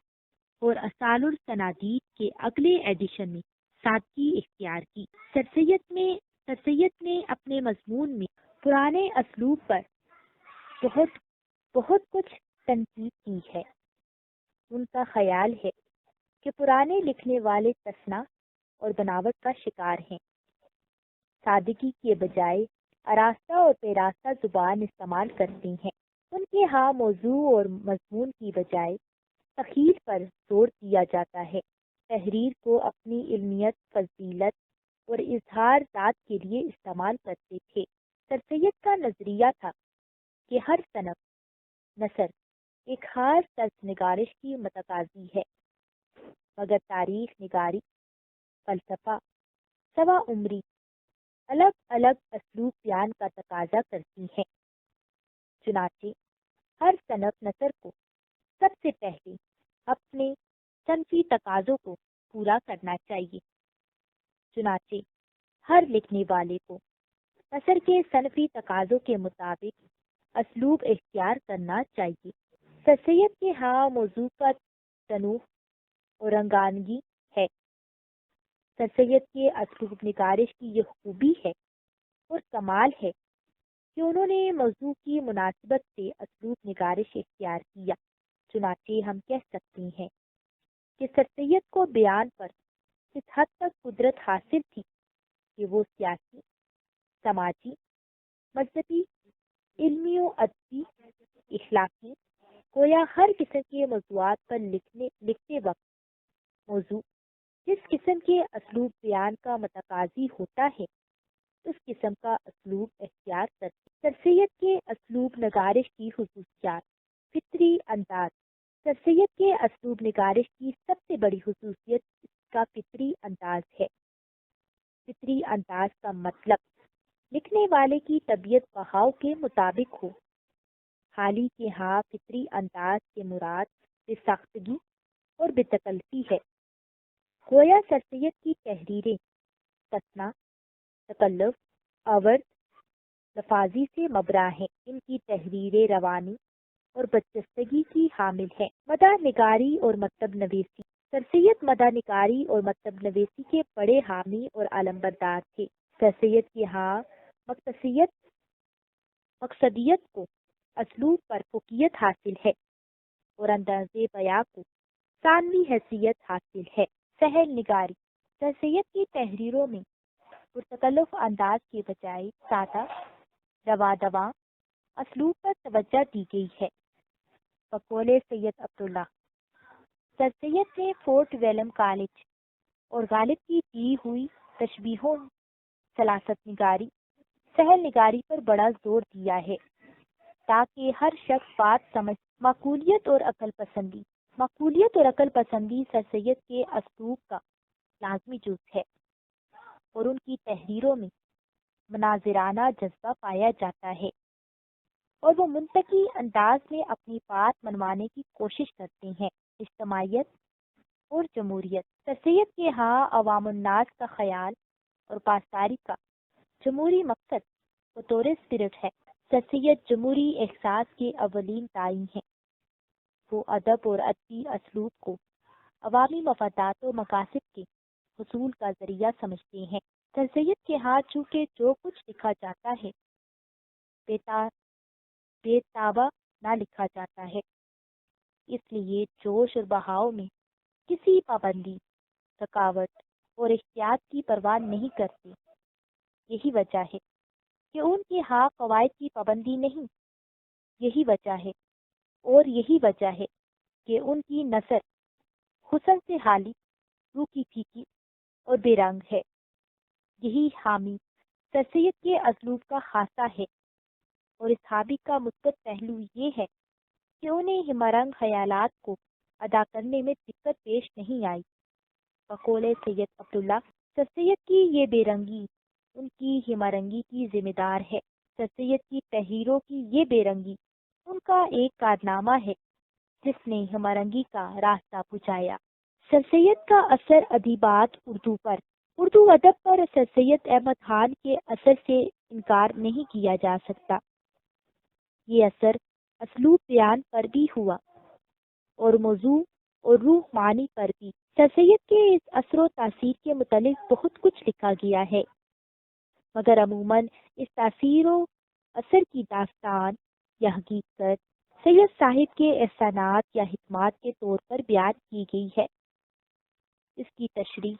Speaker 1: اور آثار الصنادید کے اگلے ایڈیشن میں سادگی اختیار کی۔ سر سید نے اپنے مضمون میں پرانے اسلوب پر بہت کچھ تنقید کی ہے۔ ان کا خیال ہے کہ پرانے لکھنے والے تصنع اور بناوٹ کا شکار ہیں، سادگی کے بجائے آراستہ اور پیراستہ زبان استعمال کرتے ہیں۔ ان کے ہاں موضوع اور مضمون کی بجائے تخیل پر زور دیا جاتا ہے۔ تحریر کو اپنی علمیت، فضیلت اور اظہار ذات کے لیے استعمال کرتے تھے۔ سر سید کا نظریہ تھا کہ ہر صنف نثر ایک خاص طرز نگارش کی متقاضی ہے، مگر تاریخ نگاری، فلسفہ، سوا عمری الگ الگ اسلوب بیان کا تقاضا کرتی ہیں۔ چنانچہ ہر صنف نثر کو سب سے پہلے اپنے صنفی تقاضوں کو پورا کرنا چاہیے۔ چنانچہ ہر لکھنے والے کو نثر کے صنفی تقاضوں کے مطابق اسلوب اختیار کرنا چاہیے۔ سر سید کے ہاں موضوع کا تنوع اور رنگارنگی ہے۔ سر سید کے اسلوب نگارش کی یہ خوبی ہے اور کمال ہے کہ انہوں نے موضوع کی مناسبت سے اسلوب نگارش اختیار کیا۔ چنانچہ ہم کہہ سکتے ہیں کہ سر سید کو بیان پر اس حد تک قدرت حاصل تھی کہ وہ سیاسی، سماجی، مذہبی، علمی و ادبی، اخلاقی، گویا ہر قسم کے موضوعات پر لکھتے وقت موضوع جس قسم کے اسلوب بیان کا متقاضی ہوتا ہے اس قسم کا اسلوب اختیار کرتے۔ سر سید کے اسلوب نگارش کی خصوصیات۔ فطری انداز۔ سر سید کے اسلوب نگارش کی سب سے بڑی خصوصیت اس کا فطری انداز ہے۔ فطری انداز کا مطلب لکھنے والے کی طبیعت بہاؤ کے مطابق ہو۔ حالی کے ہاں فطری انداز کے مراد بے ساختگی اور بے تکلفی ہے۔ گویا سر سید کی تحریریں تصنع، تکلف، آورد، لفاظی سے مبرا ہیں۔ ان کی تحریریں روانی اور برجستگی کی حامل ہیں۔ مدح نگاری اور مطلب نویسی۔ سر سید مدح نگاری اور مطلب نویسی کے بڑے حامی اور علمبردار تھے۔ سر سید کے ہاں مقصدیت کو اسلوب پر فوقیت حاصل ہے اور انداز بیاں کو ثانوی حیثیت حاصل ہے۔ سہل نگاری۔ سر سید کی تحریروں میں پرتکلف انداز کے بجائے سادہ، رواں دواں اسلوب پر توجہ دی گئی ہے۔ بقول سید عبداللہ، سر سید نے فورٹ ولیم کالج اور غالب کی دی ہوئی تشبیہوں، سلاست نگاری، سہل نگاری پر بڑا زور دیا ہے تاکہ ہر شخص بات سمجھ۔ معقولیت اور عقل پسندی سر سید کے اسلوب کا لازمی جز ہے اور ان کی تحریروں میں مناظرانہ جذبہ پایا جاتا ہے اور وہ منطقی انداز میں اپنی بات منوانے کی کوشش کرتے ہیں۔ اجتماعیت اور جمہوریت۔ سر سید کے ہاں عوام الناس کا خیال اور پاسداری کا جمہوری مقصد بطور اسپرٹ ہے۔ سر سید جمہوری احساس کے اولین داعی ہیں۔ وہ ادب اور ادبی اسلوب کو عوامی مفادات و مقاصد کے حصول کا ذریعہ سمجھتے ہیں۔ سر سید کے ہاں چونکہ جو کچھ لکھا جاتا ہے بے تابع نہ لکھا جاتا ہے۔ اس لیے جوش اور بہاؤ میں کسی پابندی، تھکاوٹ اور احتیاط کی پرواہ نہیں کرتے۔ یہی وجہ ہے کہ ان کے ہاں قواعد کی پابندی نہیں۔ یہی وجہ ہے اور یہی وجہ ہے کہ ان کی نثر حسن سے حالی، روح کی پھیکی اور بے رنگ ہے۔ یہی حامی سر سید کے اسلوب کا خاصہ ہے، اور اس حامی کا مثبت پہلو یہ ہے کہ انہیں ہمارنگ خیالات کو ادا کرنے میں دقت پیش نہیں آئی۔ بقول سید عبداللہ، سر سید کی یہ بے رنگی ان کی ہمارنگی کی ذمہ دار ہے۔ سر سید کی تحریروں کی یہ بے رنگی ان کا ایک کارنامہ ہے جس نے ہمارنگی کا راستہ بجھایا۔ سر سید کا اثر ادبیات اردو پر، اردو ادب پر سر سید احمد خان کے اثر سے انکار نہیں کیا جا سکتا۔ یہ اثر اسلوب بیان پر بھی ہوا اور موضوع اور روح معنی پر بھی۔ سر سید کے اس اثر و تاثیر کے متعلق بہت کچھ لکھا گیا ہے، مگر عموماً اس تاثیر و اثر کی داستان یا حقیقت سید صاحب کے احسانات یا حکمات کے طور پر بیان کی گئی ہے۔ اس کی تشریح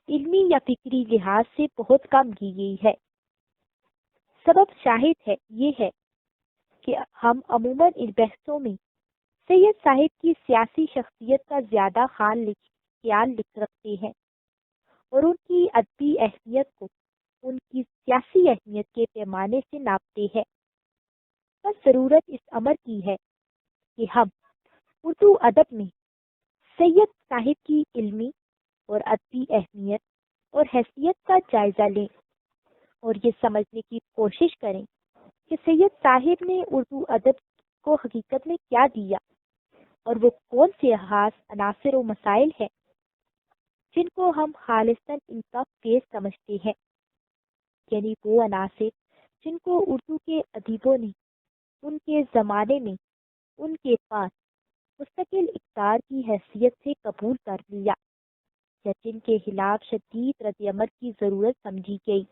Speaker 1: علمی یا فکری لحاظ سے بہت کم کی گئی ہے۔ سبب شاہد ہے یہ ہے کہ ہم عموماً ان بحثوں میں سید صاحب کی سیاسی شخصیت کا زیادہ خیال رکھتے ہیں اور ان کی ادبی اہمیت کو ان کی سیاسی اہمیت کے پیمانے سے ناپتے ہیں۔ بس ضرورت اس امر کی ہے کہ ہم اردو ادب میں سید صاحب کی علمی اور ادبی اہمیت اور حیثیت کا جائزہ لیں اور یہ سمجھنے کی کوشش کریں کہ سید صاحب نے اردو ادب کو حقیقت میں کیا دیا، اور وہ کون سے خاص عناصر و مسائل ہیں جن کو ہم خالصاً ان کا فیض سمجھتے ہیں، یعنی وہ عناصر جن کو اردو کے ادیبوں نے ان کے زمانے میں ان کے پاس مستقل اقدار کی حیثیت سے قبول کر لیا، یا جن کے خلاف شدید رد عمل کی ضرورت سمجھی گئی۔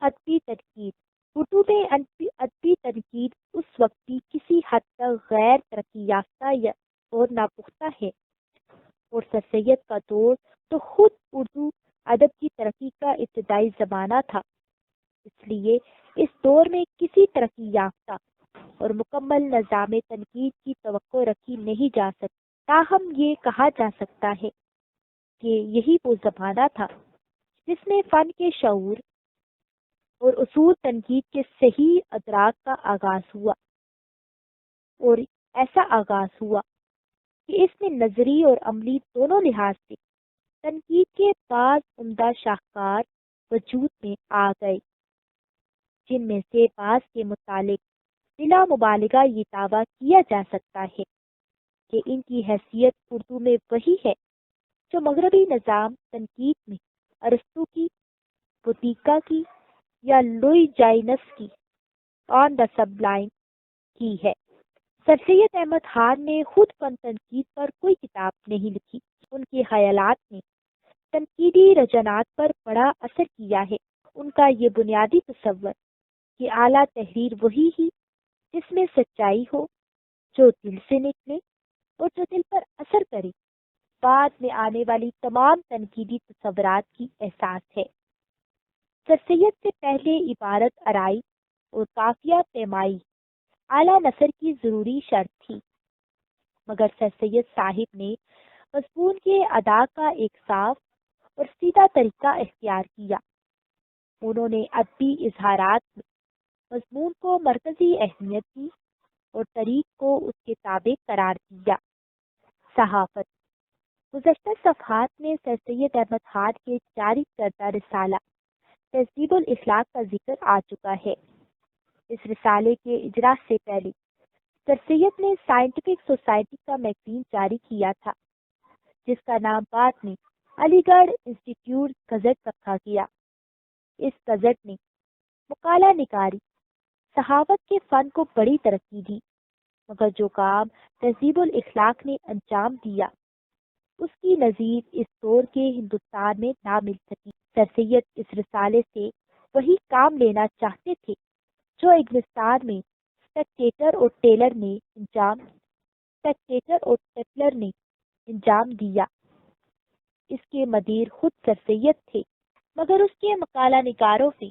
Speaker 1: ادبی تنقید، اردو میں ادبی تنقید اس وقت بھی کسی حد تک غیر ترقی یافتہ اور ناپختہ ہے، اور سر سید کا دور تو خود اردو ادب کی ترقی کا ابتدائی زمانہ تھا۔ اس لیے اس دور میں کسی ترقی یافتہ اور مکمل نظام تنقید کی توقع رکھی نہیں جا سکتی۔ تاہم یہ کہا جا سکتا ہے کہ یہی وہ زمانہ تھا جس میں فن کے شعور اور اصول تنقید کے صحیح ادراک کا آغاز ہوا، اور ایسا آغاز ہوا کہ اس میں نظری اور عملی دونوں لحاظ سے تنقید کے بعض عمدہ شاہکار وجود میں آ گئے، جن میں سے بعض کے متعلق بلا مبالغہ یہ دعویٰ کیا جا سکتا ہے کہ ان کی حیثیت اردو میں وہی ہے جو مغربی نظام تنقید میں ارسطو کی، بوتیکا کی یا لوئی جائنس کی آن دا سبلائم کی ہے۔ سر سید احمد خان نے خود فن تنقید پر کوئی کتاب نہیں لکھی۔ ان کے خیالات نے تنقیدی رجحانات پر بڑا اثر کیا ہے۔ ان کا یہ بنیادی تصور کہ اعلیٰ تحریر وہی ہی جس میں سچائی ہو، جو دل سے نکلے اور جو دل پر اثر کرے، بعد میں آنے والی تمام تنقیدی تصورات کی احساس ہے۔ سر سید سے پہلے عبارت آرائی اور قافیہ پیمائی اعلیٰ نثر کی ضروری شرط تھی، مگر سر سید صاحب نے مضمون کے ادا کا ایک صاف اور سیدھا طریقہ اختیار کیا۔ انہوں نے ادبی اظہارات میں مضمون کو مرکزی اہمیت دی اور طریق کو اس کے تابع قرار دیا۔ صحافت، گزشتہ صفحات میں سر سید احمد خان کے جاری کردہ رسالہ تہذیب الاخلاق کا ذکر آ چکا ہے۔ اس رسالے کے اجراء سے پہلے سر سید نے سائنٹیفک سوسائٹی کا میگزین جاری کیا تھا، جس کا نام بعد میں علی گڑھ انسٹیٹیوٹ گزٹ رکھا گیا۔ اس گزٹ نے مقالہ نگاری، صحافت کے فن کو بڑی ترقی دی، مگر جو کام تہذیب الاخلاق نے انجام دیا اس کی نظیر اس دور کے ہندوستان میں نہ مل سکی۔ سر سید اس رسالے سے وہی کام لینا چاہتے تھے جو انگلستان میں اسپیکٹیٹر اور ٹیپلر نے انجام دیا۔ اس کے مدیر خود سر سید تھے، مگر اس کے مقالہ نگاروں میں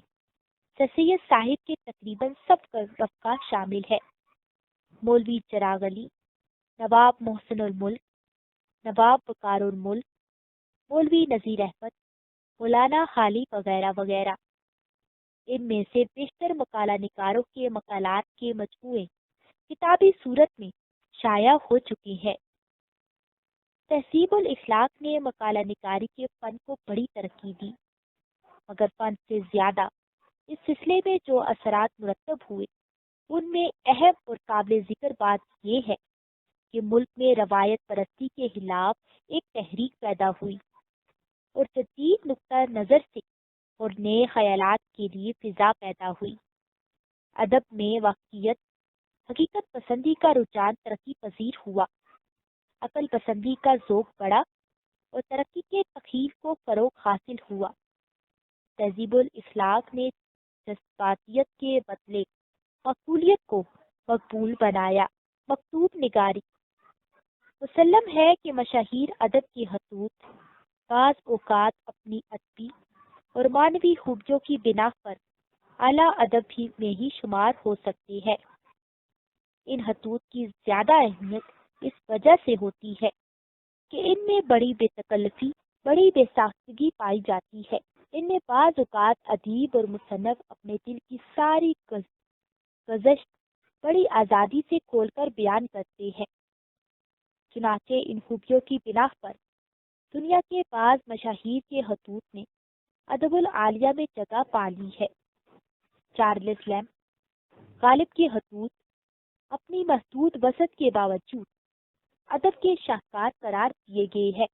Speaker 1: سر سید صاحب کے تقریباً سب رفقا شامل ہے۔ مولوی چراغ علی، نواب محسن الملک، نواب وقار الملک، مولوی نذیر احمد، مولانا خالی وغیرہ وغیرہ۔ ان میں سے بیشتر مقالہ نگاروں کے مقالات کے مجموعے کتابی صورت میں شائع ہو چکی ہے۔ تہذیب الاخلاق نے مقالہ نگاری کے فن کو بڑی ترقی دی، مگر فن سے زیادہ اس سلسلے میں جو اثرات مرتب ہوئے ان میں اہم اور قابل ذکر بات یہ ہے کہ ملک میں روایت پرستی کے خلاف ایک تحریک پیدا ہوئی اور جدید نقطہ نظر سے اور نئے خیالات کے لیے فضا پیدا ہوئی۔ ادب میں واقعیت، حقیقت پسندی کا رجحان ترقی پذیر ہوا، عقل پسندی کا ذوق بڑھا اور ترقی کے تخیل کو فروغ حاصل ہوا۔ تہذیب الاخلاق نے جذباتیت کے بدلے مقبولیت کو مقبول بنایا۔ مکتوب نگاری، مسلم ہے کہ مشاہیر ادب کے خطوط بعض اوقات اپنی ادبی اور معنوی خوبیوں کی بنا پر اعلیٰ ادب میں ہی شمار ہو سکتے ہیں۔ ان خطوط کی زیادہ اہمیت اس وجہ سے ہوتی ہے کہ ان میں بڑی بے تکلفی، بڑی بے ساختگی پائی جاتی ہے۔ ان میں بعض اوقات ادیب اور مصنف اپنے دل کی ساری گزشت بڑی آزادی سے کھول کر بیان کرتے ہیں۔ چنانچہ ان خوبیوں کی بنا پر دنیا کے بعض مشاہیر کے خطوط نے ادب العالیہ میں جگہ پا لی ہے۔ چارلس لیمب غالب کے خطوط اپنی محدود وسعت کے باوجود ادب کے شاہکار قرار دیے گئے ہیں۔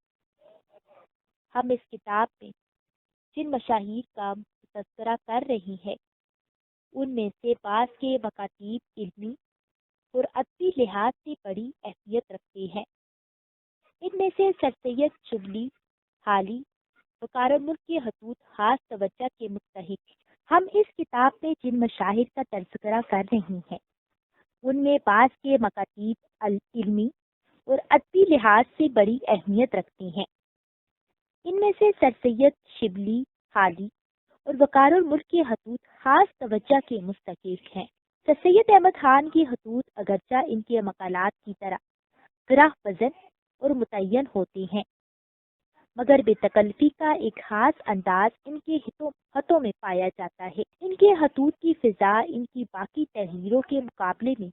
Speaker 1: ہم اس کتاب میں جن مشاہیر کا تذکرہ کر رہے ہیں ان میں سے بعض کے مکاتیب علمی اور ادبی لحاظ سے بڑی اہمیت رکھتے ہیں۔ ان میں سے سر سید شبلی، حالی، وقار الملک کے خطوط خاص توجہ کے مستحق۔ ہم اس کتاب میں جن مشاہیر کا تذکرہ کر رہے ہیں ان میں بعض کے مکاتیب علمی اور ادبی لحاظ سے بڑی اہمیت رکھتے ہیں۔ ان میں سے سر سید شبلی، حالی اور وقار الملک کے خطوط خاص توجہ کے مستحق ہیں۔ سر سید احمد خان کے خطوط اگرچہ ان کے مقالات کی طرح گراہ وزن اور متعین ہوتے ہیں، مگر بے تکلفی کا ایک خاص انداز ان کے خطوں میں پایا جاتا ہے۔ ان کے خطوط کی فضا ان کی باقی تحریروں کے مقابلے میں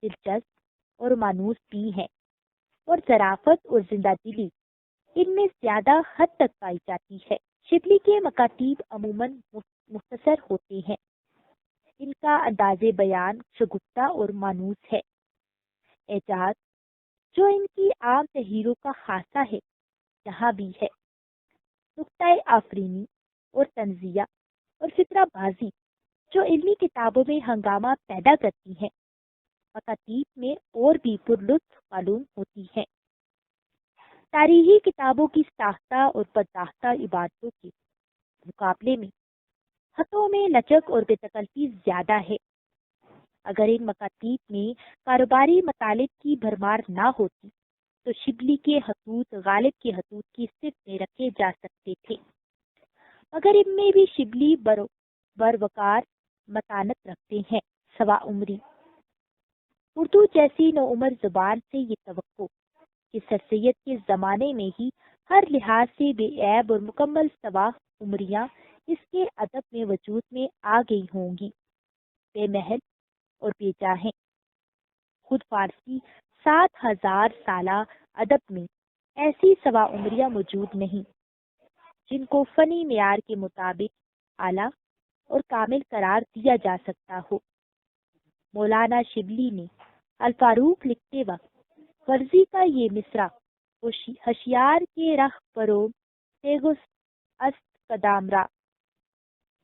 Speaker 1: دلچسپ اور مانوس بھی ہے، اور ظرافت اور زندہ دلی ان میں زیادہ حد تک پائی جاتی ہے۔ شبلی کے مکاتیب عموماً مختصر ہوتے ہیں۔ ان کا انداز بیان شگفتہ اور مانوس ہے۔ اعجاز، جو ان کی عام تحریروں کا خاصہ ہے، یہاں بھی ہے۔ نکتہ آفرینی اور تنزیہ اور فقرہ بازی جو علمی کتابوں میں ہنگامہ پیدا کرتی ہیں، مکاتیب میں اور بھی پرلطف معلوم ہوتی ہیں۔ تاریخی کتابوں کی ساختہ اور بداختہ عبارتوں کے مقابلے میں خطوں میں لچک اور بے تکلفی زیادہ ہے۔ اگر ان مکاتیب میں کاروباری مطالب کی بھرمار نہ ہوتی تو شبلی کے خطوط غالب کے خطوط کی صف میں رکھے جا سکتے تھے، مگر ان میں بھی شبلی بروقار متانت رکھتے ہیں۔ سوا عمری، اردو جیسی نوعمر زبان سے یہ توقع کہ سر سید کے زمانے میں ہی ہر لحاظ سے بے عیب اور مکمل سوا عمریاں اس کے ادب میں وجود میں آ گئی ہوں گی، بے محل اور بے جا ہیں۔ خود فارسی 7,000 سالہ ادب میں ایسی سوا عمریاں موجود نہیں جن کو فنی معیار کے مطابق اعلیٰ اور کامل قرار دیا جا سکتا ہو۔ مولانا شبلی نے الفاروق لکھتے وقت ورزی کا یہ مصرع ہوشیار کے رخ پروم تیگس است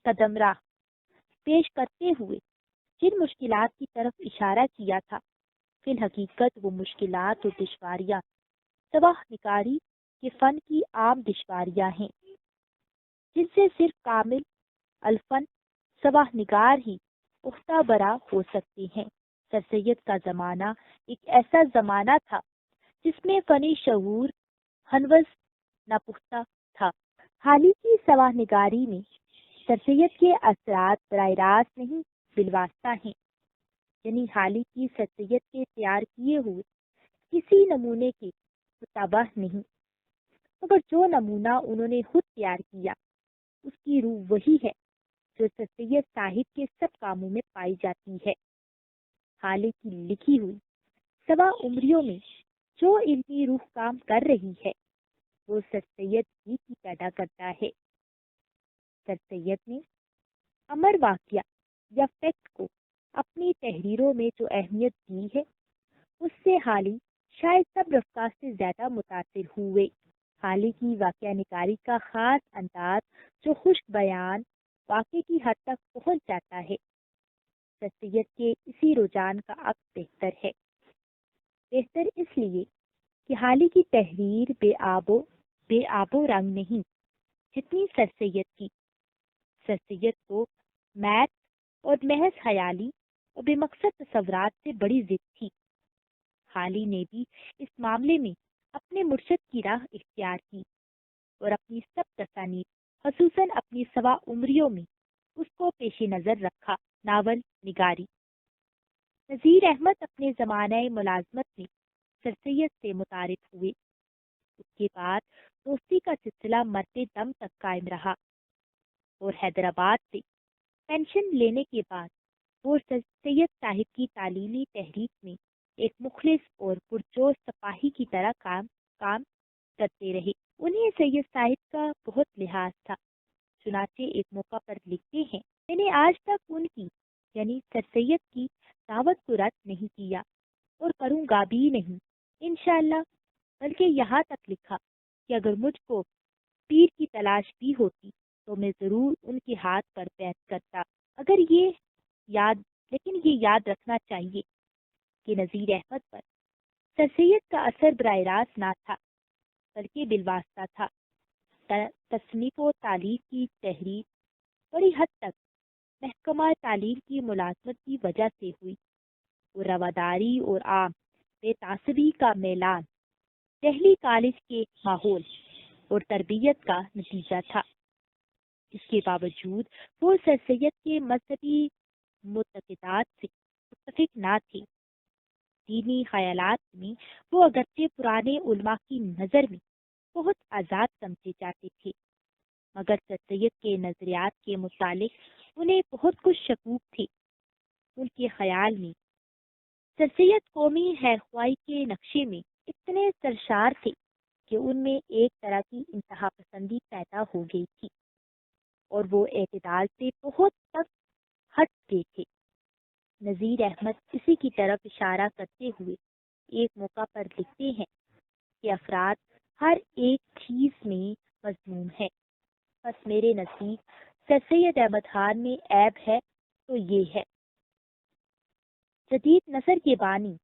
Speaker 1: قدم راہ پیش کرتے ہوئے جن مشکلات کی طرف اشارہ کیا تھا، فی الحقیقت وہ مشکلات اور دشواریاں سواہ نگاری کے فن کی عام دشواریاں ہیں، جن سے صرف کامل الفن سواہ نگار ہی اختہ برا ہو سکتے ہیں۔ سر سید کا زمانہ ایک ایسا زمانہ تھا جس میں فنی شعور ہنوز ناپختہ تھا۔ حالی کی سوانح نگاری میں سر سید کے اثرات براہ راست نہیں بالواسطہ ہیں، یعنی حالی کی سر سید کے تیار کیے ہوئے کسی نمونے کے مطابع نہیں، مگر جو نمونہ انہوں نے خود تیار کیا اس کی روح وہی ہے جو سر سید صاحب کے سب کاموں میں پائی جاتی ہے۔ حالی کی لکھی ہوئی سوا عمریوں میں جو علمی روح کام کر رہی ہے وہ سر سید ہی کی پیدا کرتا ہے۔ سر سید نے امر واقعہ یا فیکٹ کو اپنی تحریروں میں جو اہمیت دی ہے اس سے حالی شاید سب رفقا سے زیادہ متاثر ہوئے۔ حالی کی واقعہ نگاری کا خاص انداز جو خشک بیان واقعے کی حد تک پہنچ جاتا ہے، سر سید کے اسی رجحان کا عکس بہتر ہے۔ بہتر اس لیے کہ حالی کی تحریر بے آب و رنگ نہیں جتنی سر سید کی۔ سر سید کو میتھ اور محض خیالی اور بے مقصد تصورات سے بڑی ضد تھی۔ حالی نے بھی اس معاملے میں اپنے مرشد کی راہ اختیار کی اور اپنی سب تصانیف خصوصاً اپنی سوا عمریوں میں اس کو پیش نظر رکھا۔ ناول نگاری نذیر احمد اپنے زمانہ ملازمت میں سر سید سے متعارف ہوئے۔ اس کے بعد دوستی کا سلسلہ مرتے دم تک قائم رہا اور حیدرآباد سے پینشن لینے کے بعد وہ سر سید صاحب کی تعلیمی تحریک میں ایک مخلص اور پرجوش سپاہی کی طرح کام کرتے رہے۔ انہیں سید صاحب کا بہت لحاظ تھا، چنانچہ ایک موقع پر لکھتے ہیں، میں نے آج تک ان کی یعنی سر سید کی دعوت کو رد نہیں کیا اور کروں گا بھی نہیں انشاءاللہ، بلکہ یہاں تک لکھا کہ اگر مجھ کو پیر کی تلاش بھی ہوتی تو میں ضرور ان کے ہاتھ پر بیعت کرتا۔ لیکن یہ یاد رکھنا چاہیے کہ نذیر احمد پر سر سید کا اثر براہ راست نہ تھا بلکہ بالواسطہ تھا۔ تصنیف و تالیف کی تحریر بڑی حد تک محکمہ تعلیم کی ملازمت کی وجہ سے ہوئی اور رواداری اور عام بے تعصبی کا میلان دہلی کالج کے ماحول اور تربیت کا نتیجہ تھا۔ اس کے باوجود وہ سر سید کے مذہبی معتقدات سے متفق نہ تھے۔ دینی خیالات میں وہ اگرچہ پرانے علماء کی نظر میں بہت آزاد سمجھے جاتے تھے، مگر سر سید کے نظریات کے متعلق انہیں بہت کچھ شکوک تھے۔ ان کے خیال میں سر سید قومی خیرخواہی کے نقشے میں اتنے سرشار تھے کہ ان میں ایک طرح کی انتہا پسندی پیدا ہو گئی تھی اور وہ اعتدال سے بہت تک ہٹ گئے تھے۔ نذیر احمد اسی کی طرف اشارہ کرتے ہوئے ایک موقع پر لکھتے ہیں کہ افراد ہر ایک چیز میں مذموم ہے، بس میرے نزدیک سر سید احمد خان میں عیب ہے تو یہ ہے۔ جدید نثر کے بانی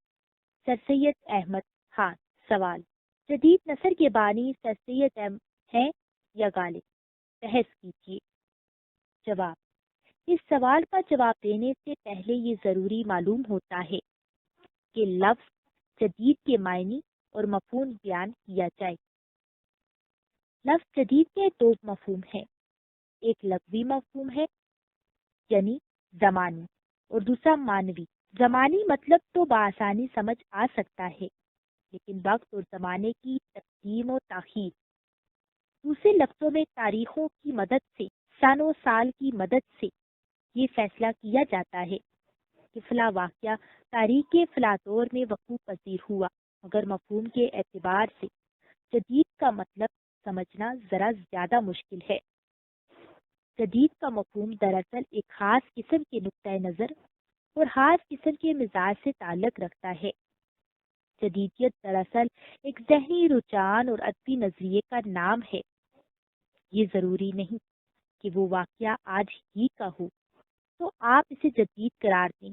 Speaker 1: سر سید احمد خان۔ سوال: جدید نثر کے بانی سر سید ہیں یا غالب؟ بحث کیجیے۔ جواب: اس سوال کا جواب دینے سے پہلے یہ ضروری معلوم ہوتا ہے کہ لفظ جدید کے معنی اور مفہوم بیان کیا جائے۔ لفظ جدید کے دو مفہوم ہیں، ایک لغوی مفہوم ہے یعنی زمانی اور دوسرا معنوی۔ زمانی مطلب تو بآسانی سمجھ آ سکتا ہے، لیکن وقت اور زمانے کی تقدیم و تاخیر، دوسرے لفظوں میں تاریخوں کی مدد سے، سن و سال کی مدد سے یہ فیصلہ کیا جاتا ہے کہ فلاں واقعہ تاریخ کے فلاں دور میں وقوع پذیر ہوا، مگر مفہوم کے اعتبار سے جدید کا مطلب سمجھنا ذرا زیادہ مشکل ہے۔ جدید کا مفہوم دراصل ایک خاص قسم کے نقطۂ نظر اور خاص قسم کے مزاج سے تعلق رکھتا ہے۔ جدیدیت دراصل ایک ذہنی رجحان اور ادبی نظریے کا نام ہے۔ یہ ضروری نہیں کہ وہ واقعہ آج ہی کا ہو تو آپ اسے جدید قرار دیں،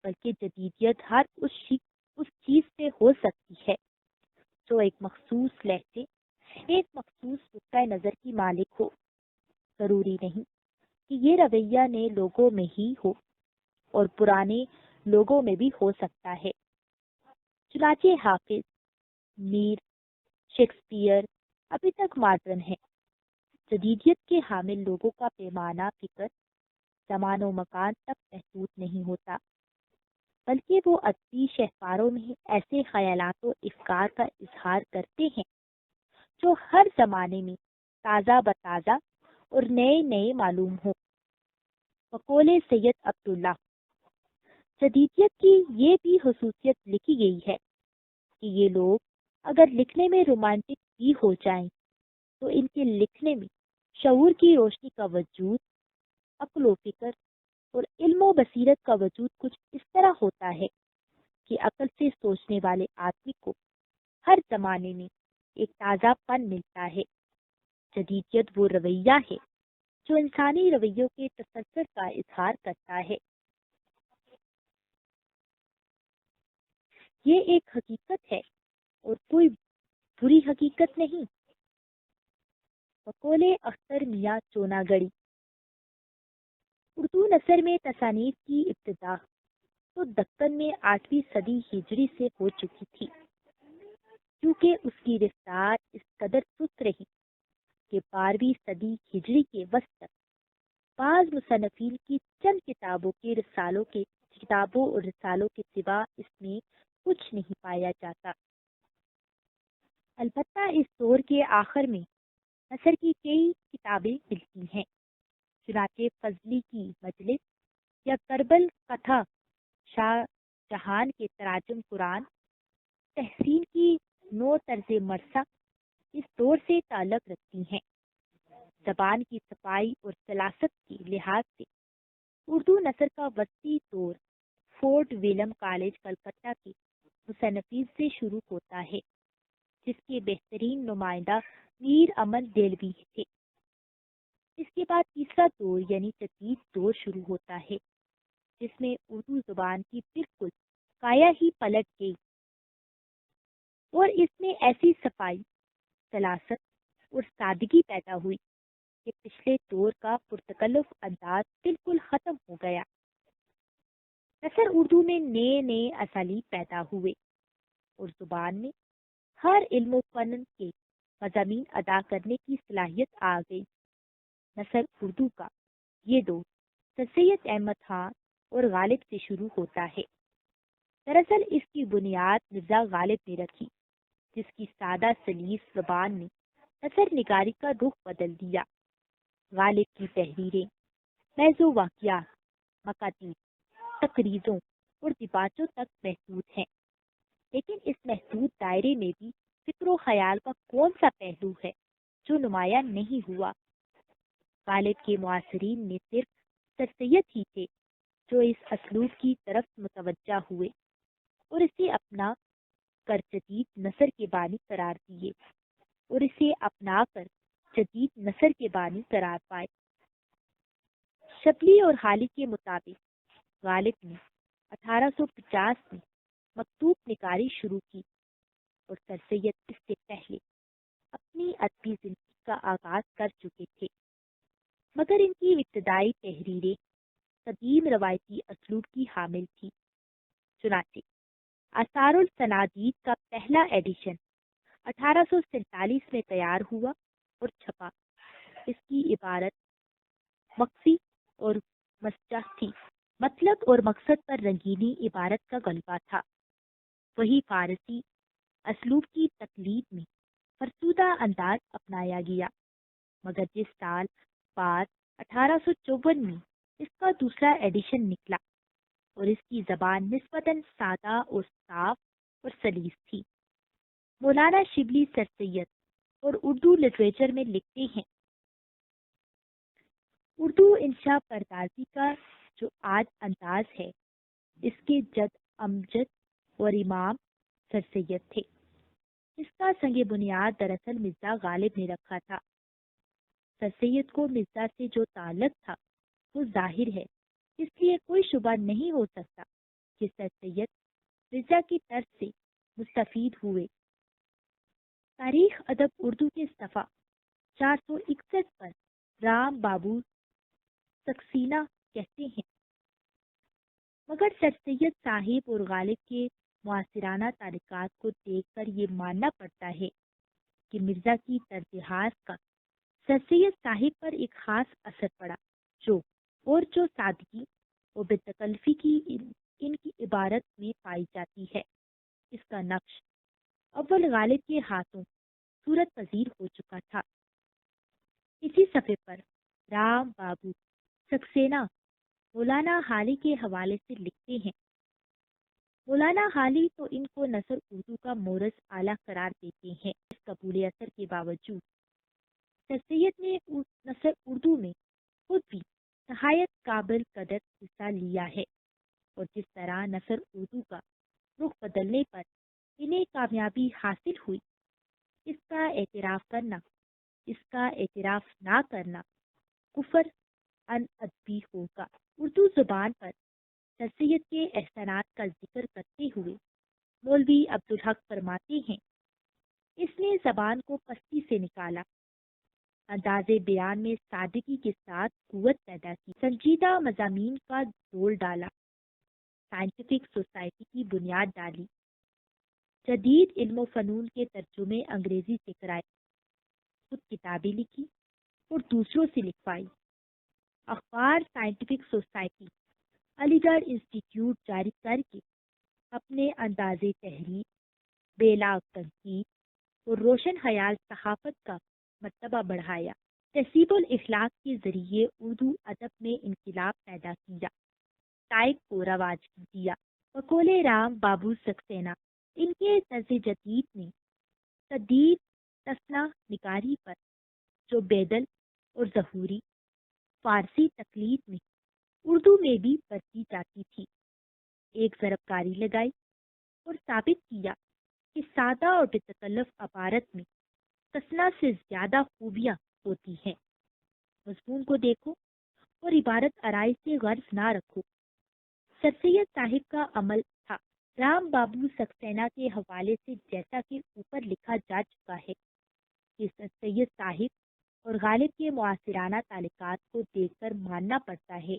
Speaker 1: بلکہ جدیدیت ہر اس چیز سے ہو سکتی ہے جو ایک مخصوص لہجے، ایک مخصوص نقطۂ نظر کی مالک ہو۔ ضروری نہیں کہ یہ رویہ نئے لوگوں میں ہی ہو اور پرانے لوگوں میں بھی ہو سکتا ہے۔ چنانچہ حافظ، میر، شیکسپیئر ابھی تک ماڈرن ہے۔ جدیدیت کے حامل لوگوں کا پیمانہ فکر زمان و مکان تک محدود نہیں ہوتا، بلکہ وہ ادبی شہسواروں میں ایسے خیالات و افکار کا اظہار کرتے ہیں جو ہر زمانے میں تازہ بتازہ اور نئے نئے معلوم ہوں۔ بقول سید عبداللہ، جدیدیت کی یہ بھی خصوصیت لکھی گئی ہے کہ یہ لوگ اگر لکھنے میں رومانٹک بھی ہو جائیں تو ان کے لکھنے میں شعور کی روشنی کا وجود، عقل و فکر اور علم و بصیرت کا وجود کچھ اس طرح ہوتا ہے کہ عقل سے سوچنے والے آدمی کو ہر زمانے میں ایک تازہ پن ملتا ہے۔ جدیدیت وہ رویہ ہے جو انسانی رویوں کے تسلسل کا اظہار کرتا ہے۔ یہ ایک حقیقت ہے اور کوئی بری حقیقت نہیں۔ بقول اختر میاں چونا گڑی، اردو نثر میں تصانیف کی ابتدا تو دکن میں 8ویں صدی ہجری سے ہو چکی تھی، کیونکہ اس کی رفتار اس قدر سست رہی کہ 12ویں صدی ہجری کے وسط تک بعض مصنفین کی چند کتابوں اور رسالوں کے سوا اس میں کچھ نہیں پایا جاتا۔ البتہ اس دور کے آخر میں نثر کی کئی کتابیں ملتی ہیں، چنانچہ فضلی کی مجلس یا کربل کتھا، شاہ جہان کے تراجم قرآن، تحسین کی نو طرز مرثا اس دور سے تعلق رکھتی ہیں۔ زبان کی صفائی اور سلاست کے لحاظ سے اردو نثر کا وسطی دور فورٹ ولیم کالج کلکتہ کے مصنفین سے شروع ہوتا ہے، جس کے بہترین نمائندہ میر امن دہلوی تھے۔ اس کے بعد تیسرا دور یعنی جدید دور شروع ہوتا ہے، جس میں اردو زبان کی بالکل کایا ہی پلٹ گئی اور اس میں ایسی صفائی، سلاست اور سادگی پیدا ہوئی کہ پچھلے دور کا پرتکلف انداز بالکل ختم ہو گیا۔ نثر اردو میں نئے نئے اسالیب پیدا ہوئے اور زبان میں ہر علم و فن کے مضامین ادا کرنے کی صلاحیت آ گئی۔ نثر اردو کا یہ دور سر سید احمد خان اور غالب سے شروع ہوتا ہے۔ دراصل اس کی بنیاد مرزا غالب نے رکھی، جس کی سادہ سلیس زبان نے نثر نگاری کا رخ بدل دیا۔ غالب کی تحریریں محض واقعات، مکاتیب، تقریضوں اور دیباچوں تک محدود ہیں، لیکن اس محدود دائرے میں بھی فکر و خیال کا کون سا پہلو ہے جو نمایاں نہیں ہوا؟ غالب کے معاصرین میں صرف سر سید ہی تھے جو اس اسلوب کی طرف متوجہ ہوئے اور اسے اپنا کر جدید نثر کے بانی قرار پائے۔ شبلی اور حالی کے مطابق غالب نے 1850 میں مکتوب نگاری شروع کی اور سر سید اس سے پہلے اپنی ادبی زندگی کا آغاز کر چکے تھے، مگر ان کی ابتدائی تحریریں قدیم روایتی اسلوب کی حامل تھی۔ چنانچہ آثار الصنادید کا پہلا ایڈیشن 1847 میں تیار ہوا اور چھپا۔ اس کی عبارت مخفی اور مسجع تھی، مطلب اور مقصد پر رنگینی عبارت کا غلبہ تھا۔ وہی فارسی اسلوب کی تقلید میں فرسودہ انداز اپنایا گیا، مگر جس سال بعد 1854 میں اس کا دوسرا ایڈیشن نکلا اور اس کی زبان نسبتاً سادہ اور صاف اور سلیس تھی۔ مولانا شبلی سر سید اور اردو لٹریچر میں لکھتے ہیں، اردو انشا پردازی کا جو آج انداز ہے، اس کے جد امجد اور امام سر سید تھے۔ اس کا سنگ بنیاد دراصل مرزا غالب نے رکھا تھا۔ سر سید کو مرزا سے جو تعلق تھا وہ ظاہر ہے، اس لیے کوئی شبہ نہیں ہو سکتا کہ سر سید مرزا کی طرز سے مستفید ہوئے۔ تاریخ ادب اردو کے صفحہ 461 پر رام بابو سکسینہ کہتے ہیں، مگر سر سید صاحب اور غالب کے معاصرانہ تعلقات کو دیکھ کر یہ ماننا پڑتا ہے کہ مرزا کی طرز کا سر سید صاحب پر ایک خاص اثر پڑا، جو سادگی اور بے تکلفی کی ان کی عبارت میں پائی جاتی ہے۔ اس کا نقش اول غالب کے ہاتھوں صورت پذیر ہو چکا تھا۔ اسی صفحے پر رام بابو سکسینہ مولانا حالی کے حوالے سے لکھتے ہیں، مولانا حالی تو ان کو نثر اردو کا مورث اعلیٰ قرار دیتے ہیں۔ اس قبول اثر کے باوجود سر سید نے نثر اردو میں خود بھی نہایت قابل قدر حصہ لیا ہے، اور جس طرح نثر اردو کا رخ بدلنے پر انہیں کامیابی حاصل ہوئی، اس کا اعتراف نہ کرنا کفر ان ادبی ہوگا۔ اردو زبان پر سر سید کے احسانات کا ذکر کرتے ہوئے مولوی عبدالحق فرماتے ہیں، اس نے زبان کو پستی سے نکالا، انداز بیان میں سادگی کے ساتھ قوت پیدا کی، سنجیدہ مضامین کا ڈول ڈالا، سائنٹیفک سوسائٹی کی بنیاد ڈالی، جدید علم و فنون کے ترجمے انگریزی سے کرائے، خود کتابیں لکھی اور دوسروں سے لکھوائی، اخبار سائنٹیفک سوسائٹی، علی گڑھ انسٹیٹیوٹ جاری کر کے اپنے انداز تحریر، بیلاگ تنقید اور روشن خیال صحافت کا مرتبہ بڑھایا، تہذیب الاخلاق کے ذریعے اردو ادب میں انقلاب پیدا کیا، ٹائپ کو رواج دیا۔ بقول رام بابو سکسینہ، ان کے طرز جدید میں تدیب تصنع نگاری پر جو بیدل اور ظہوری فارسی تقلید میں اردو میں بھی برتی جاتی تھی، ایک ضرب کاری لگائی اور ثابت کیا کہ سادہ اور بے تکلف عبارت میں تصنع سے زیادہ خوبیاں ہوتی ہیں۔ مضمون کو دیکھو اور عبارت آرائی سے غرض نہ رکھو۔ سر سید صاحب کا عمل تھا۔ رام بابو سکسینہ کے حوالے سے جیسا کہ اوپر لکھا جا چکا ہے کہ سر سید صاحب اور غالب کے معاصرانہ تعلقات کو دیکھ کر ماننا پڑتا ہے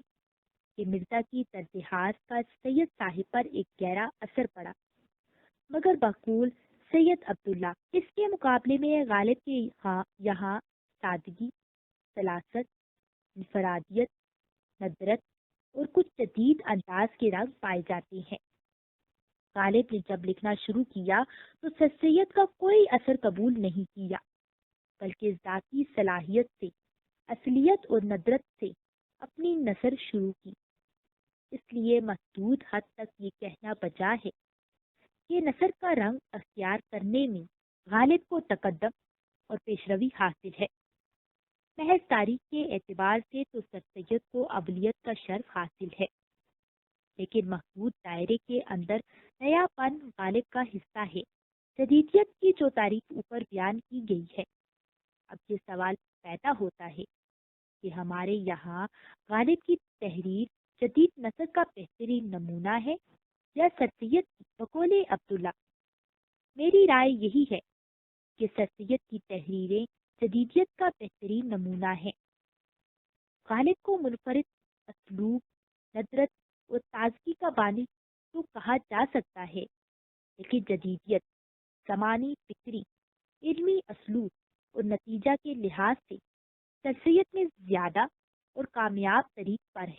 Speaker 1: کہ مرزا کی طرز کا سید صاحب پر ایک گہرا اثر پڑا، مگر بقول سید عبداللہ اس کے مقابلے میں غالب کے یہاں سادگی، سلاست، انفرادیت، ندرت اور کچھ جدید انداز کے رنگ پائے جاتے ہیں۔ غالب نے جب لکھنا شروع کیا تو سر سید کا کوئی اثر قبول نہیں کیا، بلکہ ذاتی صلاحیت سے، اصلیت اور ندرت سے اپنی نثر شروع کی۔ اس لیے محدود حد تک یہ کہنا بجا ہے کہ نثر کا رنگ اختیار کرنے میں غالب کو تقدم اور پیشروی حاصل ہے۔ محض تاریخ کے اعتبار سے تو سر سید کو اولیت کا شرف حاصل ہے، لیکن محدود دائرے کے اندر نیا پن غالب کا حصہ ہے۔ جدیدیت کی جو تاریخ اوپر بیان کی گئی ہے، اب یہ سوال پیدا ہوتا ہے کہ ہمارے یہاں غالب کی تحریر جدید نثر کا بہترین نمونہ ہے یا سر سید کی؟ بقول عبداللہ میری رائے یہی ہے کہ سر سید کی تحریریں جدیدیت کا بہترین نمونہ ہیں۔ غالب کو منفرد اسلوب، ندرت اور تازگی کا بانی تو کہا جا سکتا ہے، لیکن جدیدیت زمانی، فکری، علمی اسلوب اور نتیجہ کے لحاظ سے سر سید میں زیادہ اور کامیاب طریق پر ہے۔